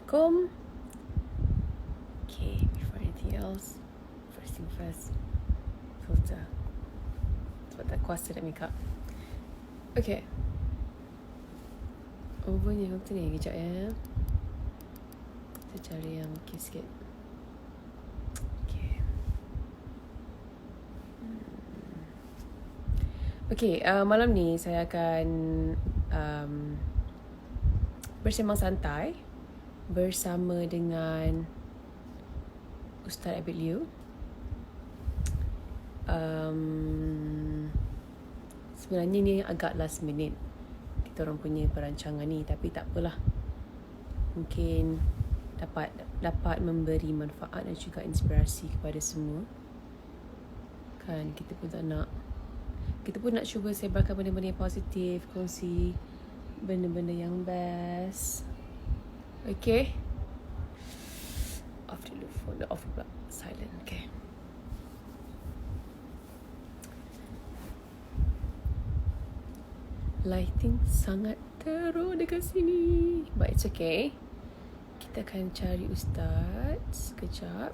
Assalamualaikum. Okay, before anything else, first thing first, filter. Sebab tak kuasa nak make up. Okay. Bunyi filter ni kejap ya. Kita cari yang okay sikit. Okay. Okay, malam ni saya akan bersembang santai bersama dengan Ustaz Abid Liu. Sebenarnya ni agak last minute kita orang punya perancangan ni, tapi tak apalah. Mungkin dapat memberi manfaat dan juga inspirasi kepada semua. Kan kita pun nak cuba sebarkan benda-benda yang positif, kongsi benda-benda yang best. Okay. Off dulu phone, off pula, silent. Okay. Lighting sangat teruk dekat sini, but it's okay. Kita akan cari Ustaz sekejap.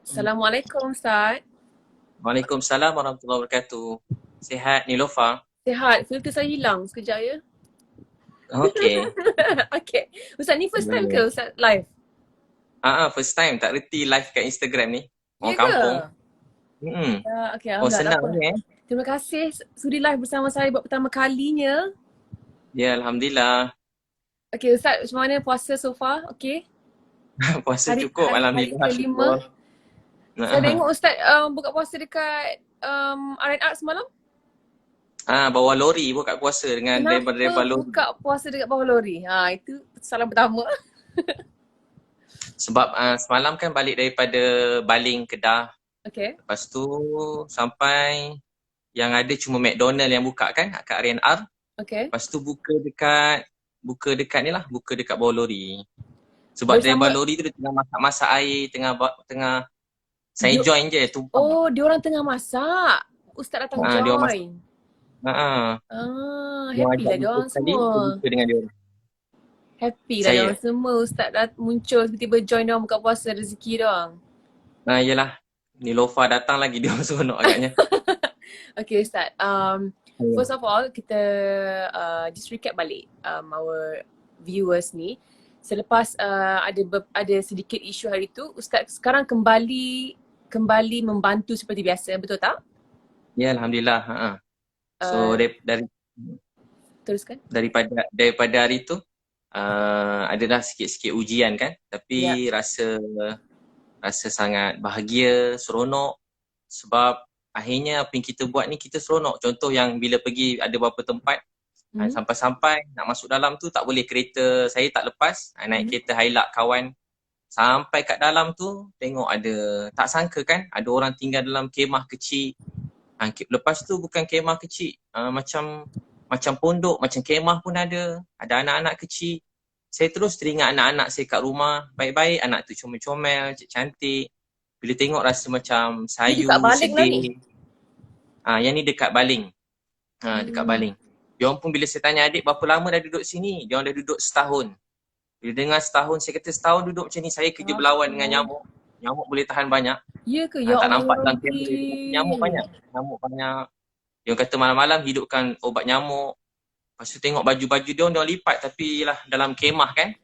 Assalamualaikum Ustaz. Waalaikumsalam warahmatullahi wabarakatuh. Sihat Nilofa? Sihat. Filter saya hilang sekejap ya. Okay. Okay. Ustaz ni first time ke Ustaz live? First time. Tak reti live kat Instagram ni. Orang Ya ke? kampung. Okay, Oh, senang ni Terima kasih sudi live bersama saya buat pertama kalinya. Ya, Alhamdulillah. Okay Ustaz, macam mana puasa so far? Okay. Puasa cukup, Alhamdulillah. Hari kelima. Saya tengok Ustaz buka puasa dekat R&R semalam. Bawa lori buka puasa dengan driver-driver lori. Buka puasa dekat bawah lori? Itu salam pertama. Sebab semalam kan balik daripada Baling, Kedah. Okay. Lepas tu sampai yang ada cuma McDonald yang buka kan kat R&R. Okay. Lepas tu buka dekat ni lah, buka dekat bawah lori. Sebab driver lori tu dia tengah masak air, tengah saya join je tumpang. Oh, diorang tengah masak. Ustaz datang join. Happy lah diorang semua. Buka dengan diorang. Happy lah diorang semua. Ustaz dah muncul tiba-tiba join diorang buka puasa, rezeki diorang. Yelah. Nilofa datang lagi diorang seronok agaknya. Okay Ustaz. First of all, kita just recap balik our viewers ni. Selepas ada sedikit isu hari tu, Ustaz sekarang kembali membantu seperti biasa, betul tak? Ya, Alhamdulillah. So dari teruskan. Daripada hari tu adalah sikit-sikit ujian kan, tapi rasa sangat bahagia, seronok sebab akhirnya apa yang kita buat ni kita seronok. Contoh yang bila pergi ada beberapa tempat sampai-sampai nak masuk dalam tu tak boleh, kereta saya tak lepas, naik kereta Hilux kawan sampai kat dalam tu tengok ada, tak sangka kan ada orang tinggal dalam kemah kecil. Lepas tu bukan kemah kecil, macam pondok, macam kemah pun ada anak-anak kecil. Saya terus teringat anak-anak saya kat rumah, baik-baik, anak tu comel-comel, cantik. Bila tengok rasa macam sayu, sedih. Yang ni dekat Baling. Dekat Baling. Diorang pun bila saya tanya adik berapa lama dah duduk sini, diorang dah duduk setahun. Bila dengar setahun, saya kata setahun duduk macam ni, saya kerja berlawan dengan nyamuk. Nyamuk boleh tahan banyak. Ya ke? Ya tak Allah, nampak dalam kamera. Nyamuk banyak. Diorang kata malam-malam hidupkan obat nyamuk. Lepas tu tengok baju-baju diorang lipat, tapi lah dalam kemah kan.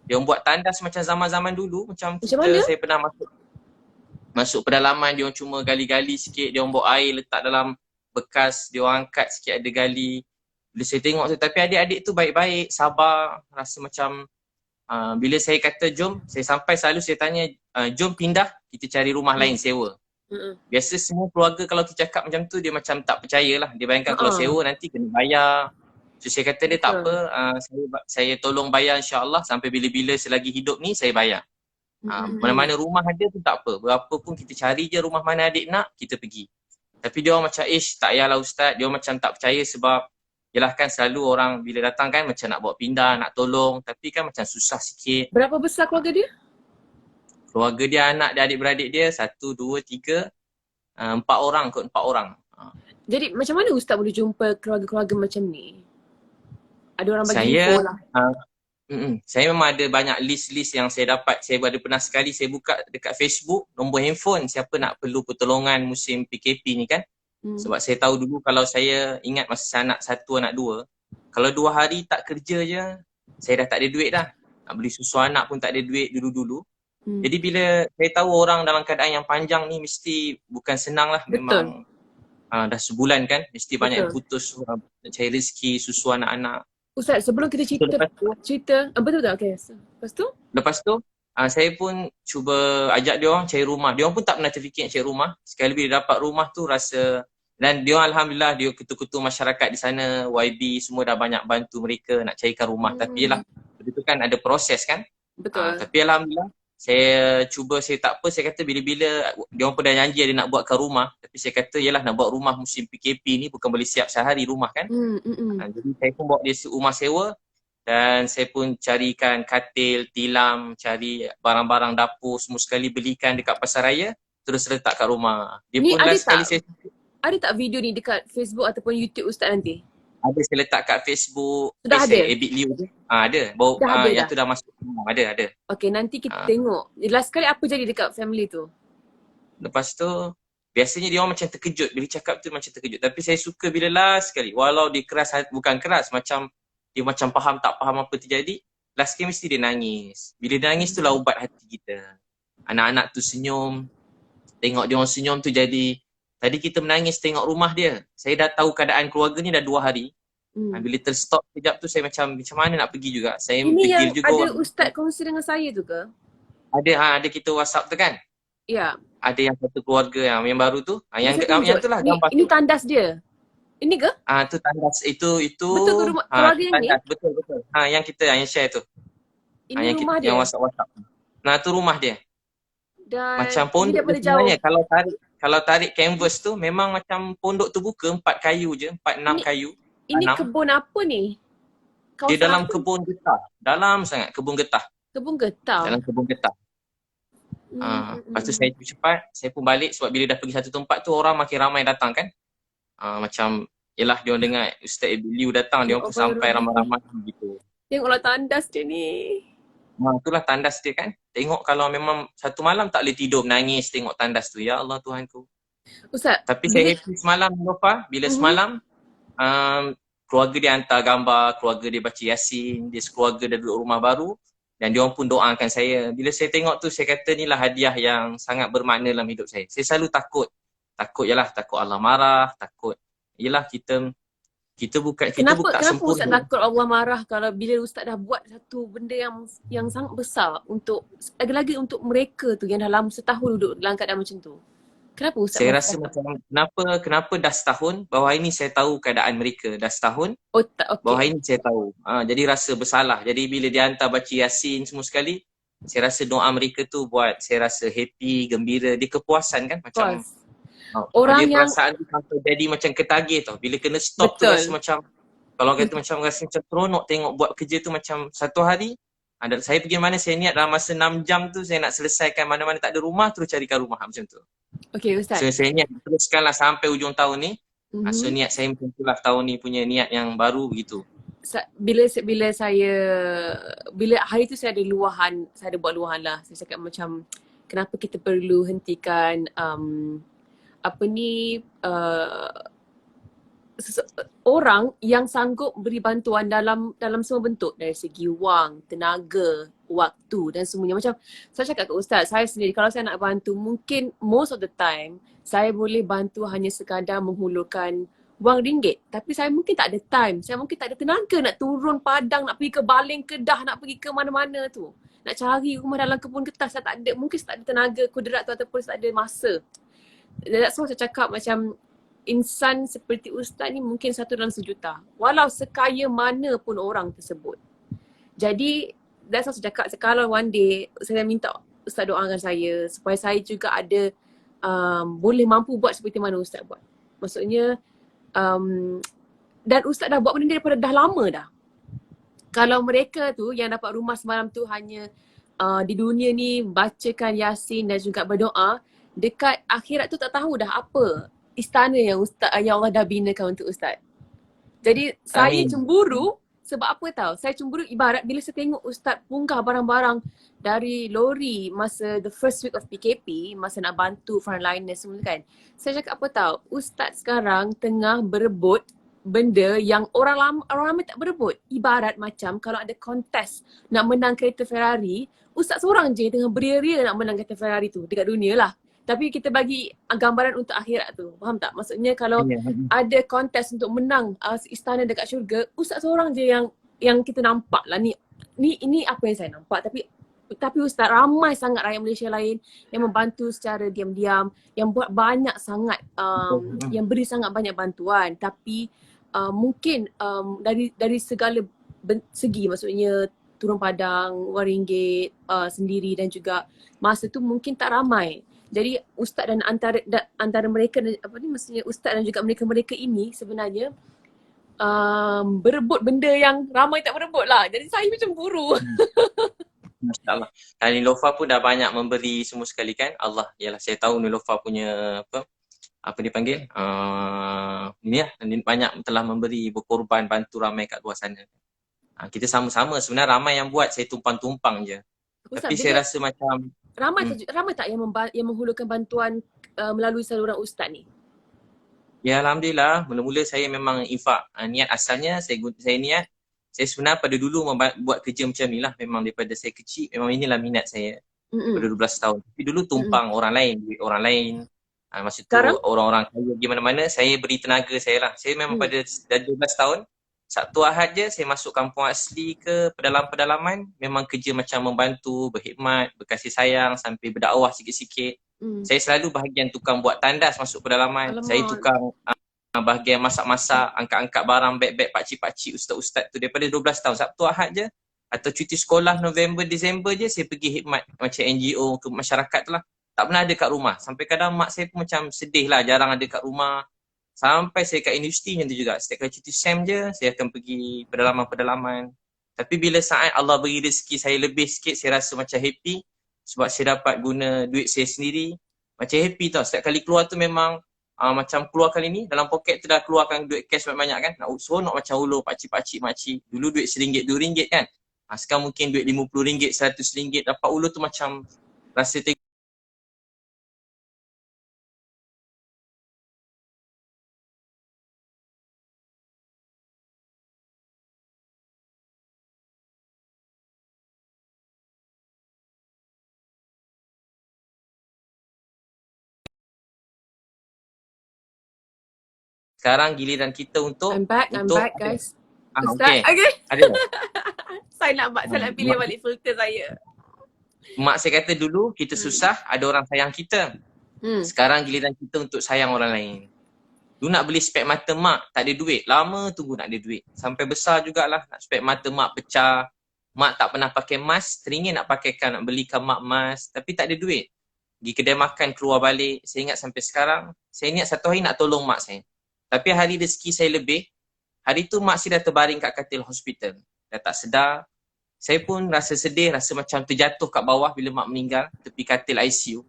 Diorang buat tandas macam zaman-zaman dulu. Macam saya pernah masuk pedalaman, diorang cuma gali-gali sikit, diorang bawa air letak dalam bekas, diorang angkat sikit ada gali. Bila saya tengok tu, tapi adik-adik tu baik-baik, sabar, rasa macam bila saya kata jom, saya sampai selalu saya tanya, jom pindah, kita cari rumah lain sewa. Biasa semua keluarga kalau kita cakap macam tu, dia macam tak percayalah. Dia bayangkan kalau sewa nanti kena bayar. So saya kata dia tak apa, saya tolong bayar insyaAllah sampai bila-bila selagi hidup ni saya bayar. Mana-mana rumah ada pun tak apa, berapa pun kita cari je rumah mana adik nak, kita pergi. Tapi dia orang macam, tak payahlah Ustaz, dia orang macam tak percaya sebab yelah kan selalu orang bila datang kan macam nak bawa pindah, nak tolong, tapi kan macam susah sikit. Berapa besar keluarga dia? Keluarga dia, anak dia, adik-beradik dia, 1, 2, 3, 4 orang kot, 4 orang. Jadi macam mana Ustaz boleh jumpa keluarga-keluarga macam ni? Ada orang bagi info Saya lah. saya memang ada banyak list-list yang saya dapat. Saya ada pernah sekali saya buka dekat Facebook nombor handphone siapa nak perlu pertolongan musim PKP ni kan. Sebab saya tahu dulu kalau saya ingat masa saya anak 1, anak 2, kalau 2 hari tak kerja je, saya dah tak ada duit dah. Nak beli susu anak pun tak ada duit dulu-dulu. Jadi bila saya tahu orang dalam keadaan yang panjang ni mesti bukan senang lah. Memang dah sebulan kan, mesti banyak yang putus nak cari rezeki, susu anak-anak. Ustaz, sebelum kita cerita betul tak? Okay. Lepas tu saya pun cuba ajak dia orang cari rumah. Dia orang pun tak pernah terfikir nak cari rumah. Sekali bila dapat rumah tu rasa, dan dia orang alhamdulillah dia ketua-ketua masyarakat di sana, YB semua dah banyak bantu mereka nak carikan rumah. Tapi yelah, itu kan ada proses kan. Betul. Tapi alhamdulillah saya cuba, saya tak apa, saya kata bila-bila dia orang pun dah janji ada nak buatkan rumah, tapi saya kata yelah nak buat rumah musim PKP ni bukan boleh siap sehari rumah kan. Jadi saya pun bawa dia rumah sewa dan saya pun carikan katil, tilam, cari barang-barang dapur semua sekali belikan dekat pasar raya, terus letak kat rumah. Dia ni pun last sekali saya ada tak video ni dekat Facebook ataupun YouTube Ustaz nanti? ada, saya letak kat Facebook. Sudah ada? Abid Liu tu. Ada. Baru yang tu dah masuk. Ada. Okay, nanti kita tengok. Last kali apa jadi dekat family tu? Lepas tu biasanya dia orang macam terkejut bila cakap tu, macam terkejut. Tapi saya suka bila last sekali, walau dia keras, bukan keras, macam dia macam faham tak faham apa terjadi, last sekali mesti dia nangis. Bila dia nangis tu lah ubat hati kita. Anak-anak tu senyum, tengok dia orang senyum tu jadi, tadi kita menangis tengok rumah dia. Saya dah tahu keadaan keluarga ni dah 2 hari. Bila terstop sekejap tu saya macam mana nak pergi juga. Saya ini fikir yang juga. Ini yang ada Ustaz kongsi dengan saya tu ke? Ada kita WhatsApp tu kan? Ya. Ada yang satu keluarga yang baru tu. Yang tu lah gambar ini tandas dia. Ini ke? Tu tandas itu betul ke rumah keluarga yang ni? Betul. Yang kita yang share tu. Ini yang rumah dia. Yang WhatsApp. Nah, tu rumah dia. Dan macam pondok sebenarnya kalau tarik canvas tu memang macam pondok tu buka 4 kayu je, 4-6 kayu. Ini kebun apa ni? Dia dalam kebun getah. Dalam sangat kebun getah. Kebun getah. Dalam kebun getah. Lepas tu saya cepat, saya pun balik sebab bila dah pergi satu tempat tu orang makin ramai datang kan. Macam yelah dia orang dengar Ustaz Abid Liu datang, dia orang pun sampai ramai-ramai gitu. Tengoklah tandas dia ni. Itulah tandas dia kan. Tengok kalau memang satu malam tak boleh tidur menangis tengok tandas tu. Ya Allah Tuhanku. Ustaz. Tapi saya happy semalam Nova. Bila semalam keluarga dia hantar gambar, keluarga dia baca Yasin, dia sekeluarga dah duduk rumah baru dan dia orang pun doakan saya. Bila saya tengok tu saya kata inilah hadiah yang sangat bermakna dalam hidup saya. Saya selalu takut Allah marah, takut yelah kita bukan kenapa sempurna. Ustaz takut Allah marah kalau bila Ustaz dah buat satu benda yang sangat besar untuk lagi-lagi untuk mereka tu yang dah lama setahun duduk dalam keadaan macam tu. Kenapa Ustaz? Saya rasa macam kenapa dah setahun, bahawa ini saya tahu keadaan mereka dah setahun. Bahawa ini saya tahu. Jadi rasa bersalah. Jadi bila dia hantar baca Yasin semua sekali, saya rasa doa mereka tu buat saya rasa happy, gembira, dia kepuasan kan macam. Orang dia perasaan tu sampai jadi macam ketagih tau. Bila kena stop tu rasa macam, kalau kata macam rasa macam seronok tengok buat kerja tu macam satu hari. Saya pergi mana saya niat dalam masa 6 jam tu saya nak selesaikan mana-mana tak ada rumah terus carikan rumah macam tu. Okay Ustaz. So saya niat teruskanlah sampai ujung tahun ni. So niat saya macam itulah tahun ni punya niat yang baru begitu. Bila hari tu saya ada luahan, saya ada buat luahan lah. Saya cakap macam kenapa kita perlu hentikan orang yang sanggup beri bantuan dalam semua bentuk, dari segi wang, tenaga, waktu dan semuanya. Macam saya cakap ke Ustaz, saya sendiri kalau saya nak bantu mungkin most of the time saya boleh bantu hanya sekadar menghulurkan wang ringgit, tapi saya mungkin tak ada time, saya mungkin tak ada tenaga nak turun padang, nak pergi ke Baling, Kedah, nak pergi ke mana-mana tu, nak cari rumah dalam kebun getah. Saya tak ada, mungkin saya tak ada tenaga kudrat tu ataupun saya tak ada masa. That's why saya cakap macam insan seperti Ustaz ni mungkin 1 dalam sejuta, walau sekaya mana pun orang tersebut. Jadi that's why saya cakap kalau one day saya minta Ustaz doakan saya supaya saya juga ada boleh mampu buat seperti mana Ustaz buat. Maksudnya dan Ustaz dah buat benda ni daripada dah lama dah. Kalau mereka tu yang dapat rumah semalam tu hanya di dunia ni bacakan Yasin dan juga berdoa, dekat akhirat tu tak tahu dah apa istana yang Ustaz, yang Allah dah binakan untuk Ustaz. Jadi saya Amin. cemburu sebab apa tahu? Saya cemburu ibarat bila saya tengok Ustaz punggah barang-barang dari lori masa the first week of PKP, masa nak bantu frontliners semua kan. Saya cakap apa tahu? Ustaz sekarang tengah berebut benda yang orang ramai tak berebut. Ibarat macam kalau ada kontes nak menang kereta Ferrari, Ustaz seorang je tengah beria-ria nak menang kereta Ferrari tu dekat dunia lah. Tapi kita bagi gambaran untuk akhirat tu. Faham tak? Maksudnya kalau ada kontes untuk menang istana dekat syurga, Ustaz seorang je yang kita nampak lah ni apa yang saya nampak. Tapi Ustaz, ramai sangat rakyat Malaysia lain yang membantu secara diam-diam, yang buat banyak sangat yang beri sangat banyak bantuan. Tapi mungkin dari segala segi, maksudnya turun padang, RM1 sendiri dan juga masa tu mungkin tak ramai. Jadi ustaz dan antara mereka maksudnya ustaz dan juga mereka-mereka ini sebenarnya berebut benda yang ramai tak berebut lah. Jadi saya macam buru. Masya-Allah. Dan Nilofa pun dah banyak memberi semua sekali kan. Allah, yalah saya tahu Nilofa punya apa dipanggil? Ni lah, banyak telah memberi, berkorban, bantu ramai kat luar sana. Kita sama-sama sebenarnya, ramai yang buat, saya tumpang-tumpang je. Ustaz, tapi saya rasa macam ramai tak yang menghulurkan bantuan melalui saluran ustaz ni? ya Alhamdulillah, mula-mula saya memang infak. Niat asalnya saya niat, saya sebenarnya pada dulu buat kerja macam ni lah. Memang daripada saya kecil, memang inilah minat saya. Pada 12 tahun. Tapi dulu tumpang orang lain, duit orang lain. Masa tu orang-orang kaya gimana-mana, saya beri tenaga saya lah. Saya memang pada 12 tahun, Sabtu Ahad je saya masuk kampung asli ke pedalaman-pedalaman, memang kerja macam membantu, berkhidmat, berkasih sayang sampai berdakwah sikit-sikit. Saya selalu bahagian tukang buat tandas masuk pedalaman. Alamak. Saya tukang bahagian masak-masak, angkat-angkat barang, beg-beg pakcik-pakcik, ustaz-ustaz tu daripada 12 tahun. Sabtu Ahad je atau cuti sekolah November, Disember je saya pergi khidmat macam NGO ke masyarakat tu lah. Tak pernah ada kat rumah. Sampai kadang mak saya pun macam sedih lah, jarang ada kat rumah. Sampai saya kat universiti macam tu juga. Setiap kali cuti SEM je, saya akan pergi pedalaman-pedalaman. Tapi bila saat Allah beri rezeki saya lebih sikit, saya rasa macam happy. Sebab saya dapat guna duit saya sendiri. Macam happy tau. Setiap kali keluar tu memang macam keluar kali ni, dalam poket tu dah keluarkan duit cash banyak-banyak kan. Nak seronok macam ulur pakcik-pakcik, makcik. Dulu duit RM1, RM2 kan. Sekarang mungkin duit RM50, RM100. Dapat ulur tu macam rasa sekarang giliran kita untuk I'm back guys. Ustaz, okay. Ada. saya nak pilih balik filter saya. Mak saya kata dulu kita susah, ada orang sayang kita. Sekarang giliran kita untuk sayang orang lain. Dulu nak beli spek mata mak, tak ada duit. Lama tunggu nak ada duit. Sampai besar jugalah nak spek mata mak pecah. Mak tak pernah pakai mask, teringin nak pakaikan, nak belikan mak mask. Tapi tak ada duit. Pergi kedai makan, keluar balik. Saya ingat sampai sekarang, saya niat satu hari nak tolong mak saya. Tapi hari rezeki saya lebih, hari tu mak saya dah terbaring kat katil hospital. Dah tak sedar. Saya pun rasa sedih, rasa macam terjatuh kat bawah bila mak meninggal, tepi katil ICU.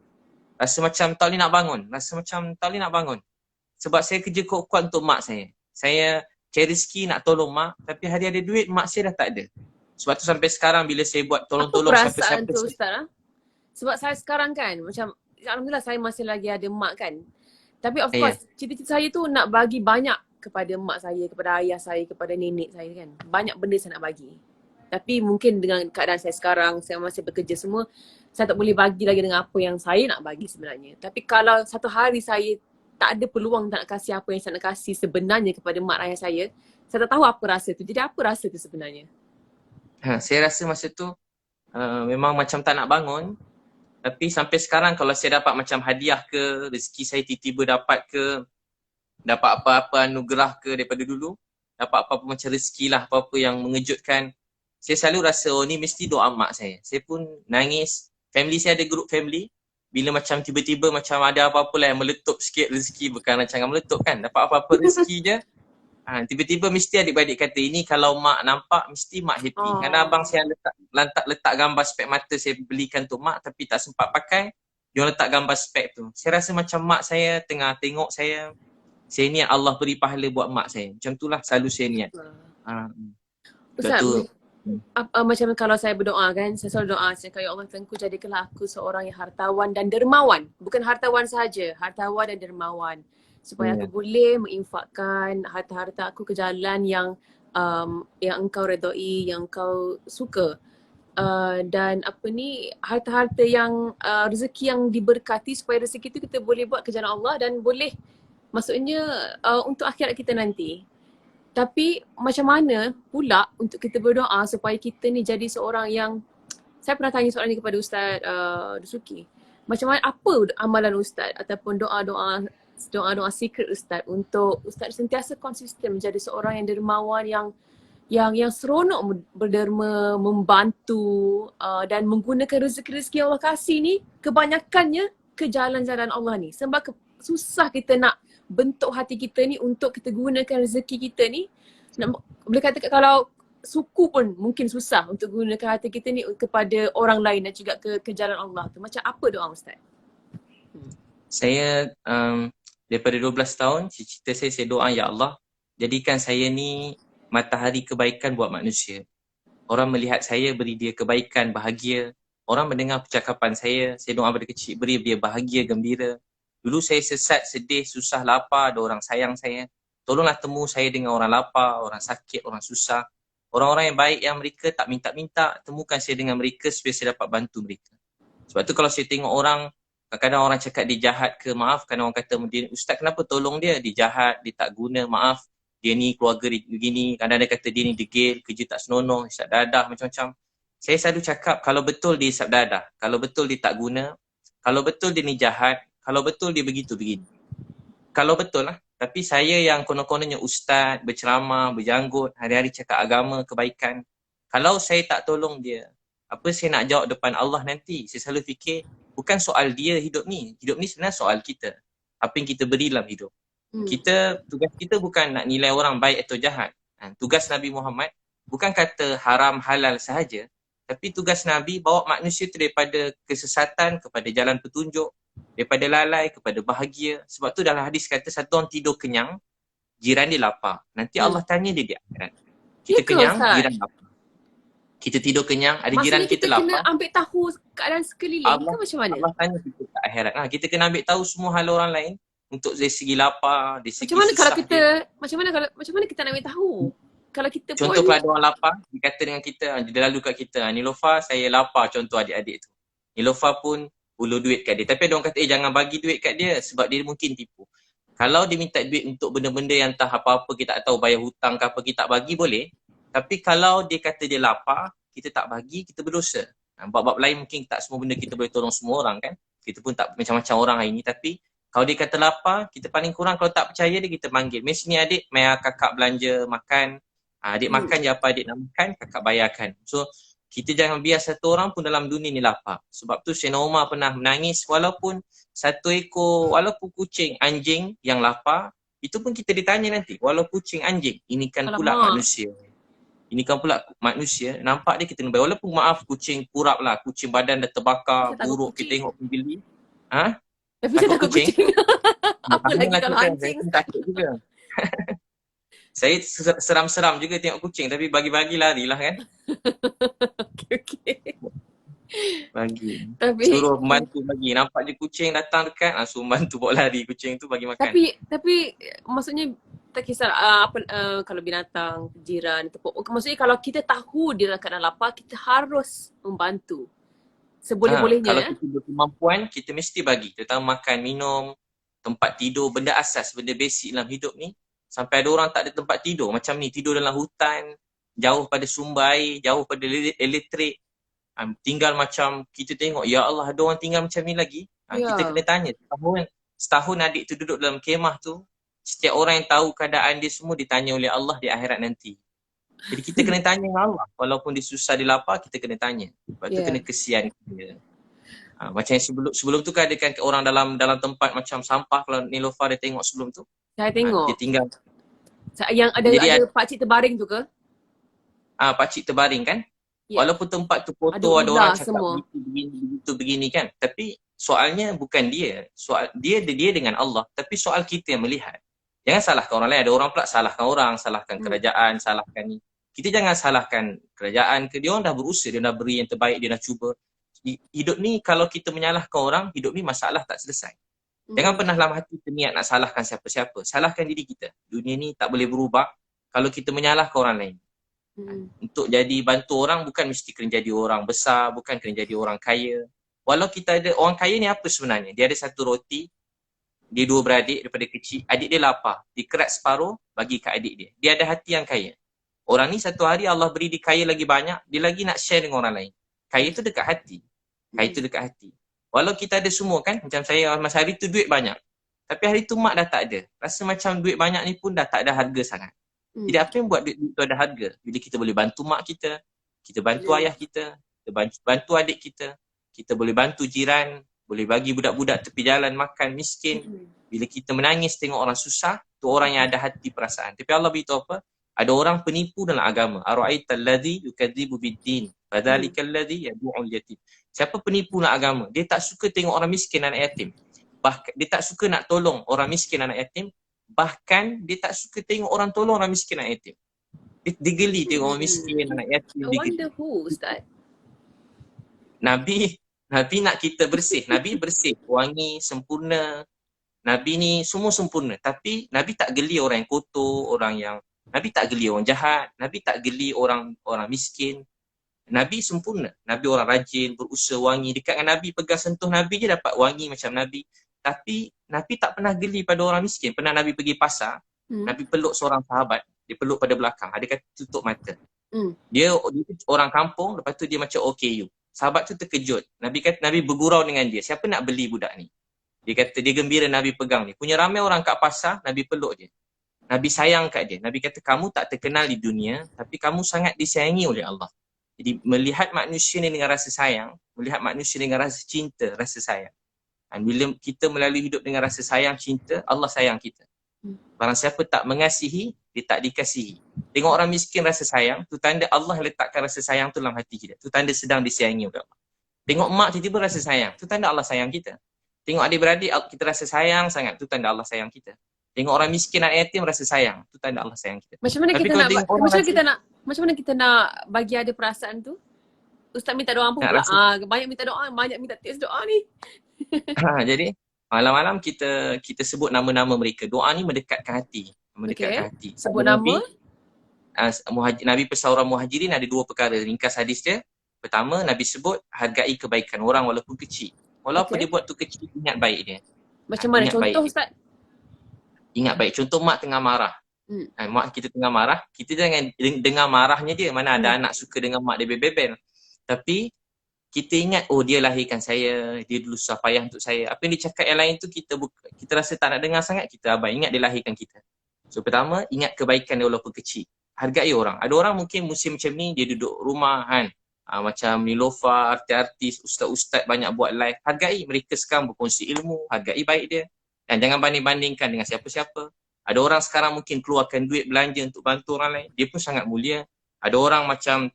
Rasa macam tak boleh nak bangun. Sebab saya kerja kuat-kuat untuk mak saya. Saya cari rezeki nak tolong mak, tapi hari ada duit, mak saya dah tak ada. Sebab tu sampai sekarang bila saya buat tolong-tolong siapa-siapa. Apa perasaan tu Ustaz? Sebab saya sekarang kan, macam Alhamdulillah saya masih lagi ada mak kan. Tapi of course, cita-cita saya tu nak bagi banyak kepada mak saya, kepada ayah saya, kepada nenek saya kan. Banyak benda saya nak bagi. Tapi mungkin dengan keadaan saya sekarang, saya masih bekerja semua, saya tak boleh bagi lagi dengan apa yang saya nak bagi sebenarnya. Tapi kalau satu hari saya tak ada peluang nak kasih apa yang saya nak kasih sebenarnya kepada mak ayah saya tak tahu apa rasa tu. Jadi apa rasa tu sebenarnya? Saya rasa masa tu memang macam tak nak bangun. Tapi sampai sekarang kalau saya dapat macam hadiah ke, rezeki saya tiba-tiba dapat ke, dapat apa-apa anugerah ke daripada dulu, dapat apa-apa macam rezeki lah, apa-apa yang mengejutkan, saya selalu rasa ni mesti doa mak saya. Saya pun nangis. Family saya ada group family. Bila macam tiba-tiba macam ada apa-apa lah yang meletup sikit rezeki, bukan rancangan meletup kan, dapat apa-apa rezeki je, Tiba-tiba mesti adik-beradik kata ini kalau mak nampak mesti mak happy. Kerana abang saya letak gambar spek mata saya belikan untuk mak tapi tak sempat pakai. Dia letak gambar spek tu. Saya rasa macam mak saya tengah tengok saya niat Allah beri pahala buat mak saya. Macam itulah selalu saya niat. Sebab Ustaz, tu macam kalau saya berdoa kan, saya selalu doa, saya kata, ya Allah Tuhanku, jadikanlah aku seorang yang hartawan dan dermawan. Bukan hartawan sahaja, hartawan dan dermawan. Supaya aku boleh menginfakkan harta-harta aku ke jalan yang engkau redai, yang engkau suka. Dan harta-harta yang rezeki yang diberkati, supaya rezeki itu kita boleh buat ke jalan Allah dan boleh, maksudnya untuk akhirat kita nanti. Tapi macam mana pula untuk kita berdoa supaya kita ni jadi seorang yang, saya pernah tanya soalan ni kepada Ustaz Dusuki. Macam mana, apa amalan Ustaz ataupun doa-doa secret Ustaz untuk Ustaz sentiasa konsisten menjadi seorang yang dermawan, yang seronok berderma, membantu dan menggunakan rezeki-rezeki yang Allah kasih ni kebanyakannya ke jalan-jalan Allah ni. Sebab susah kita nak bentuk hati kita ni untuk kita gunakan rezeki kita ni. Boleh kata kalau suku pun mungkin susah untuk gunakan hati kita ni kepada orang lain dan juga ke jalan Allah tu. Macam apa doa Ustaz? Saya daripada 12 tahun, cita saya doa, ya Allah, jadikan saya ni matahari kebaikan buat manusia. Orang melihat saya, beri dia kebaikan, bahagia. Orang mendengar percakapan saya doa pada kecil, beri dia bahagia, gembira. Dulu saya sesat, sedih, susah, lapar, ada orang sayang saya. Tolonglah temu saya dengan orang lapar, orang sakit, orang susah. Orang-orang yang baik yang mereka tak minta-minta, temukan saya dengan mereka supaya saya dapat bantu mereka. Sebab tu kalau saya tengok orang, kadang-kadang orang cakap dia jahat ke, maaf, kadang orang kata, Ustaz kenapa tolong dia? Dia jahat, dia tak guna, maaf. Dia ni keluarga dia begini, kadang-kadang dia kata dia ni degil, kerja tak senonoh, isap dadah, macam-macam. Saya selalu cakap, kalau betul dia isap dadah, kalau betul dia tak guna, kalau betul dia ni jahat, kalau betul dia begini. Kalau betul lah. Tapi saya yang konon-kononnya ustaz, berceramah, berjanggut, hari-hari cakap agama, kebaikan. Kalau saya tak tolong dia, apa saya nak jawab depan Allah nanti? Saya selalu fikir, bukan soal dia hidup ni. Hidup ni sebenarnya soal kita. Apa yang kita beri dalam hidup. Tugas kita bukan nak nilai orang baik atau jahat. Tugas Nabi Muhammad bukan kata haram halal sahaja. Tapi tugas Nabi bawa manusia tu daripada kesesatan kepada jalan petunjuk, daripada lalai kepada bahagia. Sebab tu dalam hadis kata satu orang tidur kenyang, jiran dia lapar. Nanti Allah tanya dia di akhirat. Kita kenyang, jiran lapar. Kita tidur kenyang, ada jiran kita lapar. Maksudnya kita kena ambil tahu keadaan sekeliling ke macam mana? Allah tanya kita ke akhirat. Kita kena ambil tahu semua hal orang lain untuk dari segi lapar, dari segi susah. Macam mana kita nak ambil tahu? Kalau kita contoh kalau ada orang lapar, dia kata dengan kita, dia lalu kat kita, Nilofa saya lapar, contoh adik-adik tu. Nilofa pun ulur duit kat dia. Tapi ada orang kata, jangan bagi duit kat dia sebab dia mungkin tipu. Kalau dia minta duit untuk benda-benda yang entah apa-apa, kita tak tahu bayar hutang ke apa, kita tak bagi boleh. Tapi kalau dia kata dia lapar, kita tak bagi, kita berdosa. Bab-bab lain mungkin tak semua benda kita boleh tolong semua orang kan. Kita pun tak macam-macam orang hari ni. Tapi kalau dia kata lapar, kita paling kurang kalau tak percaya dia, kita panggil. Mari sini adik, mari kakak belanja, makan. Adik makan je apa adik nak makan, kakak bayarkan. So, kita jangan biar satu orang pun dalam dunia ni lapar. Sebab tu Sayyidina Umar pernah menangis walaupun satu ekor, walaupun kucing, anjing yang lapar, itu pun kita ditanya nanti. Walaupun kucing, anjing, ini kan pula manusia. Ini kan pula manusia, nampak dia kita nak bayar. Walaupun maaf kucing purap lah, kucing badan dah terbakar, buruk kita tengok pembeli. Tapi saya takut kucing. Apa lagi kalau anjing? Saya takut juga. Saya seram-seram juga tengok kucing tapi bagi-bagi larilah kan. Okay. Bagi. Suruh membantu bagi. Nampak je kucing datang dekat, suruh membantu bawa lari kucing tu bagi makan. Tapi maksudnya tak kisah kalau binatang, jiran, maksudnya kalau kita tahu dia dalam keadaan lapar, kita harus membantu. Seboleh-bolehnya. Kalau kita berkemampuan, kita mesti bagi. Terutama makan, minum, tempat tidur, benda asas, benda basic dalam hidup ni. Sampai ada orang tak ada tempat tidur. Macam ni, tidur dalam hutan, jauh pada sumber air, jauh pada elektrik. Tinggal macam kita tengok, ya Allah ada orang tinggal macam ni lagi. Kita kena tanya. Setahun adik tu duduk dalam kemah tu, setiap orang yang tahu keadaan dia semua ditanya oleh Allah di akhirat nanti. Jadi kita kena tanya dengan Allah. Walaupun dia susah, dia lapar, kita kena tanya. Sebab tu kena kesian dia. Macam sebelum tu kan ada kan orang dalam tempat macam sampah. Kalau Nilofa dia tengok sebelum tu. Saya tengok. Dia tinggal Yang Jadi ada pakcik terbaring tu ke? pakcik terbaring kan. Ya. Walaupun tempat tu Ada kotor, ada orang ular cakap semua. begitu begini kan. Tapi soalnya bukan dia. Soal dia dengan Allah. Tapi soal kita yang melihat. Jangan salahkan orang lain. Ada orang pula salahkan orang, salahkan kerajaan, salahkan ni. Kita jangan salahkan kerajaan ke. Dia orang dah berusaha, dia dah beri yang terbaik, dia dah cuba. Hidup ni kalau kita menyalahkan orang, hidup ni masalah tak selesai. Jangan pernah dalam hati kita niat nak salahkan siapa-siapa. Salahkan diri kita. Dunia ni tak boleh berubah kalau kita menyalahkan orang lain. Untuk jadi bantu orang bukan mesti kena jadi orang besar, bukan kena jadi orang kaya. Walau kita ada, orang kaya ni apa sebenarnya? Dia ada satu roti, dia dua beradik daripada kecil, adik dia lapar, dia kerat separuh bagi ke adik dia. Dia ada hati yang kaya. Orang ni satu hari Allah beri dia kaya lagi banyak, dia lagi nak share dengan orang lain. Kaya tu dekat hati. Kaya tu dekat hati. Walau kita ada semua kan, macam saya masa hari tu duit banyak. Tapi hari tu mak dah tak ada. Rasa macam duit banyak ni pun dah tak ada harga sangat. Jadi apa yang buat duit tu ada harga? Bila kita boleh bantu mak kita bantu ayah kita bantu adik kita boleh bantu jiran, boleh bagi budak-budak tepi jalan makan, miskin. Bila kita menangis tengok orang susah, tu orang yang ada hati perasaan. Tapi Allah beritahu apa? Ada orang penipu dalam agama. Ara'aital ladzi yukadzibu bid-din, fadzalikal ladzi yad'ul yatim. Siapa penipu dalam agama? Dia tak suka tengok orang miskin, anak yatim. Bahkan dia tak suka nak tolong orang miskin, anak yatim. Bahkan dia tak suka tengok orang tolong orang miskin, anak yatim. Dia geli tengok orang miskin, anak yatim. I wonder who, Ustaz. Nabi nak kita bersih. Nabi bersih, wangi, sempurna. Nabi ni semua sempurna. Tapi Nabi tak geli orang yang kotor, Nabi tak geli orang jahat. Nabi tak geli orang miskin. Nabi sempurna. Nabi orang rajin, berusaha wangi. Dekat dengan Nabi, pegang sentuh Nabi je dapat wangi macam Nabi. Tapi Nabi tak pernah geli pada orang miskin. Pernah Nabi pergi pasar, Nabi peluk seorang sahabat. Dia peluk pada belakang. Dia kata tutup mata. Dia orang kampung, lepas tu dia macam OKU. Sahabat tu terkejut. Nabi kata, Nabi bergurau dengan dia. Siapa nak beli budak ni? Dia kata dia gembira Nabi pegang dia. Punya ramai orang kat pasar, Nabi peluk dia. Nabi sayang kat dia. Nabi kata kamu tak terkenal di dunia, tapi kamu sangat disayangi oleh Allah. Jadi melihat manusia ni dengan rasa sayang, melihat manusia dengan rasa cinta, rasa sayang. Dan bila kita melalui hidup dengan rasa sayang, cinta, Allah sayang kita. Barang siapa tak mengasihi, dia tak dikasihi. Tengok orang miskin rasa sayang, tu tanda Allah letakkan rasa sayang tu dalam hati kita. Tu tanda sedang disayangi oleh Allah. Tengok mak tiba-tiba rasa sayang, tu tanda Allah sayang kita. Tengok adik-beradik kita rasa sayang sangat, tu tanda Allah sayang kita. Tengok orang miskin, anak yatim rasa sayang, tu tanda Allah sayang kita. Macam mana macam mana kita nak bagi ada perasaan tu? Ustaz minta doa pun pula. Banyak minta doa, banyak minta tips doa ni. Jadi malam-malam kita sebut nama-nama mereka. Doa ni mendekatkan hati. Hati. Sebut nama? Nabi pesan orang muhajirin ada dua perkara. Ringkas hadis dia. Pertama, Nabi sebut hargai kebaikan orang walaupun kecil. Walaupun dia buat tu kecil, ingat baik dia. Macam mana contoh Ustaz? Ingat baik. Contoh mak tengah marah. Mak kita tengah marah, kita jangan dengar marahnya dia. Mana ada anak suka dengar mak dia bebel. Tapi kita ingat, oh dia lahirkan saya, dia dulu susah payah untuk saya. Apa yang dia cakap yang lain tu kita rasa tak nak dengar sangat, kita abang. Ingat dia lahirkan kita. So pertama, ingat kebaikan dia walaupun kecil. Hargai orang. Ada orang mungkin musim macam ni, dia duduk rumah kan. Macam Nilofa, artis-artis, ustaz-ustaz banyak buat live. Hargai mereka sekarang berkongsi ilmu, hargai baik dia. Dan jangan banding-bandingkan dengan siapa-siapa. Ada orang sekarang mungkin keluarkan duit belanja untuk bantu orang lain. Dia pun sangat mulia. Ada orang macam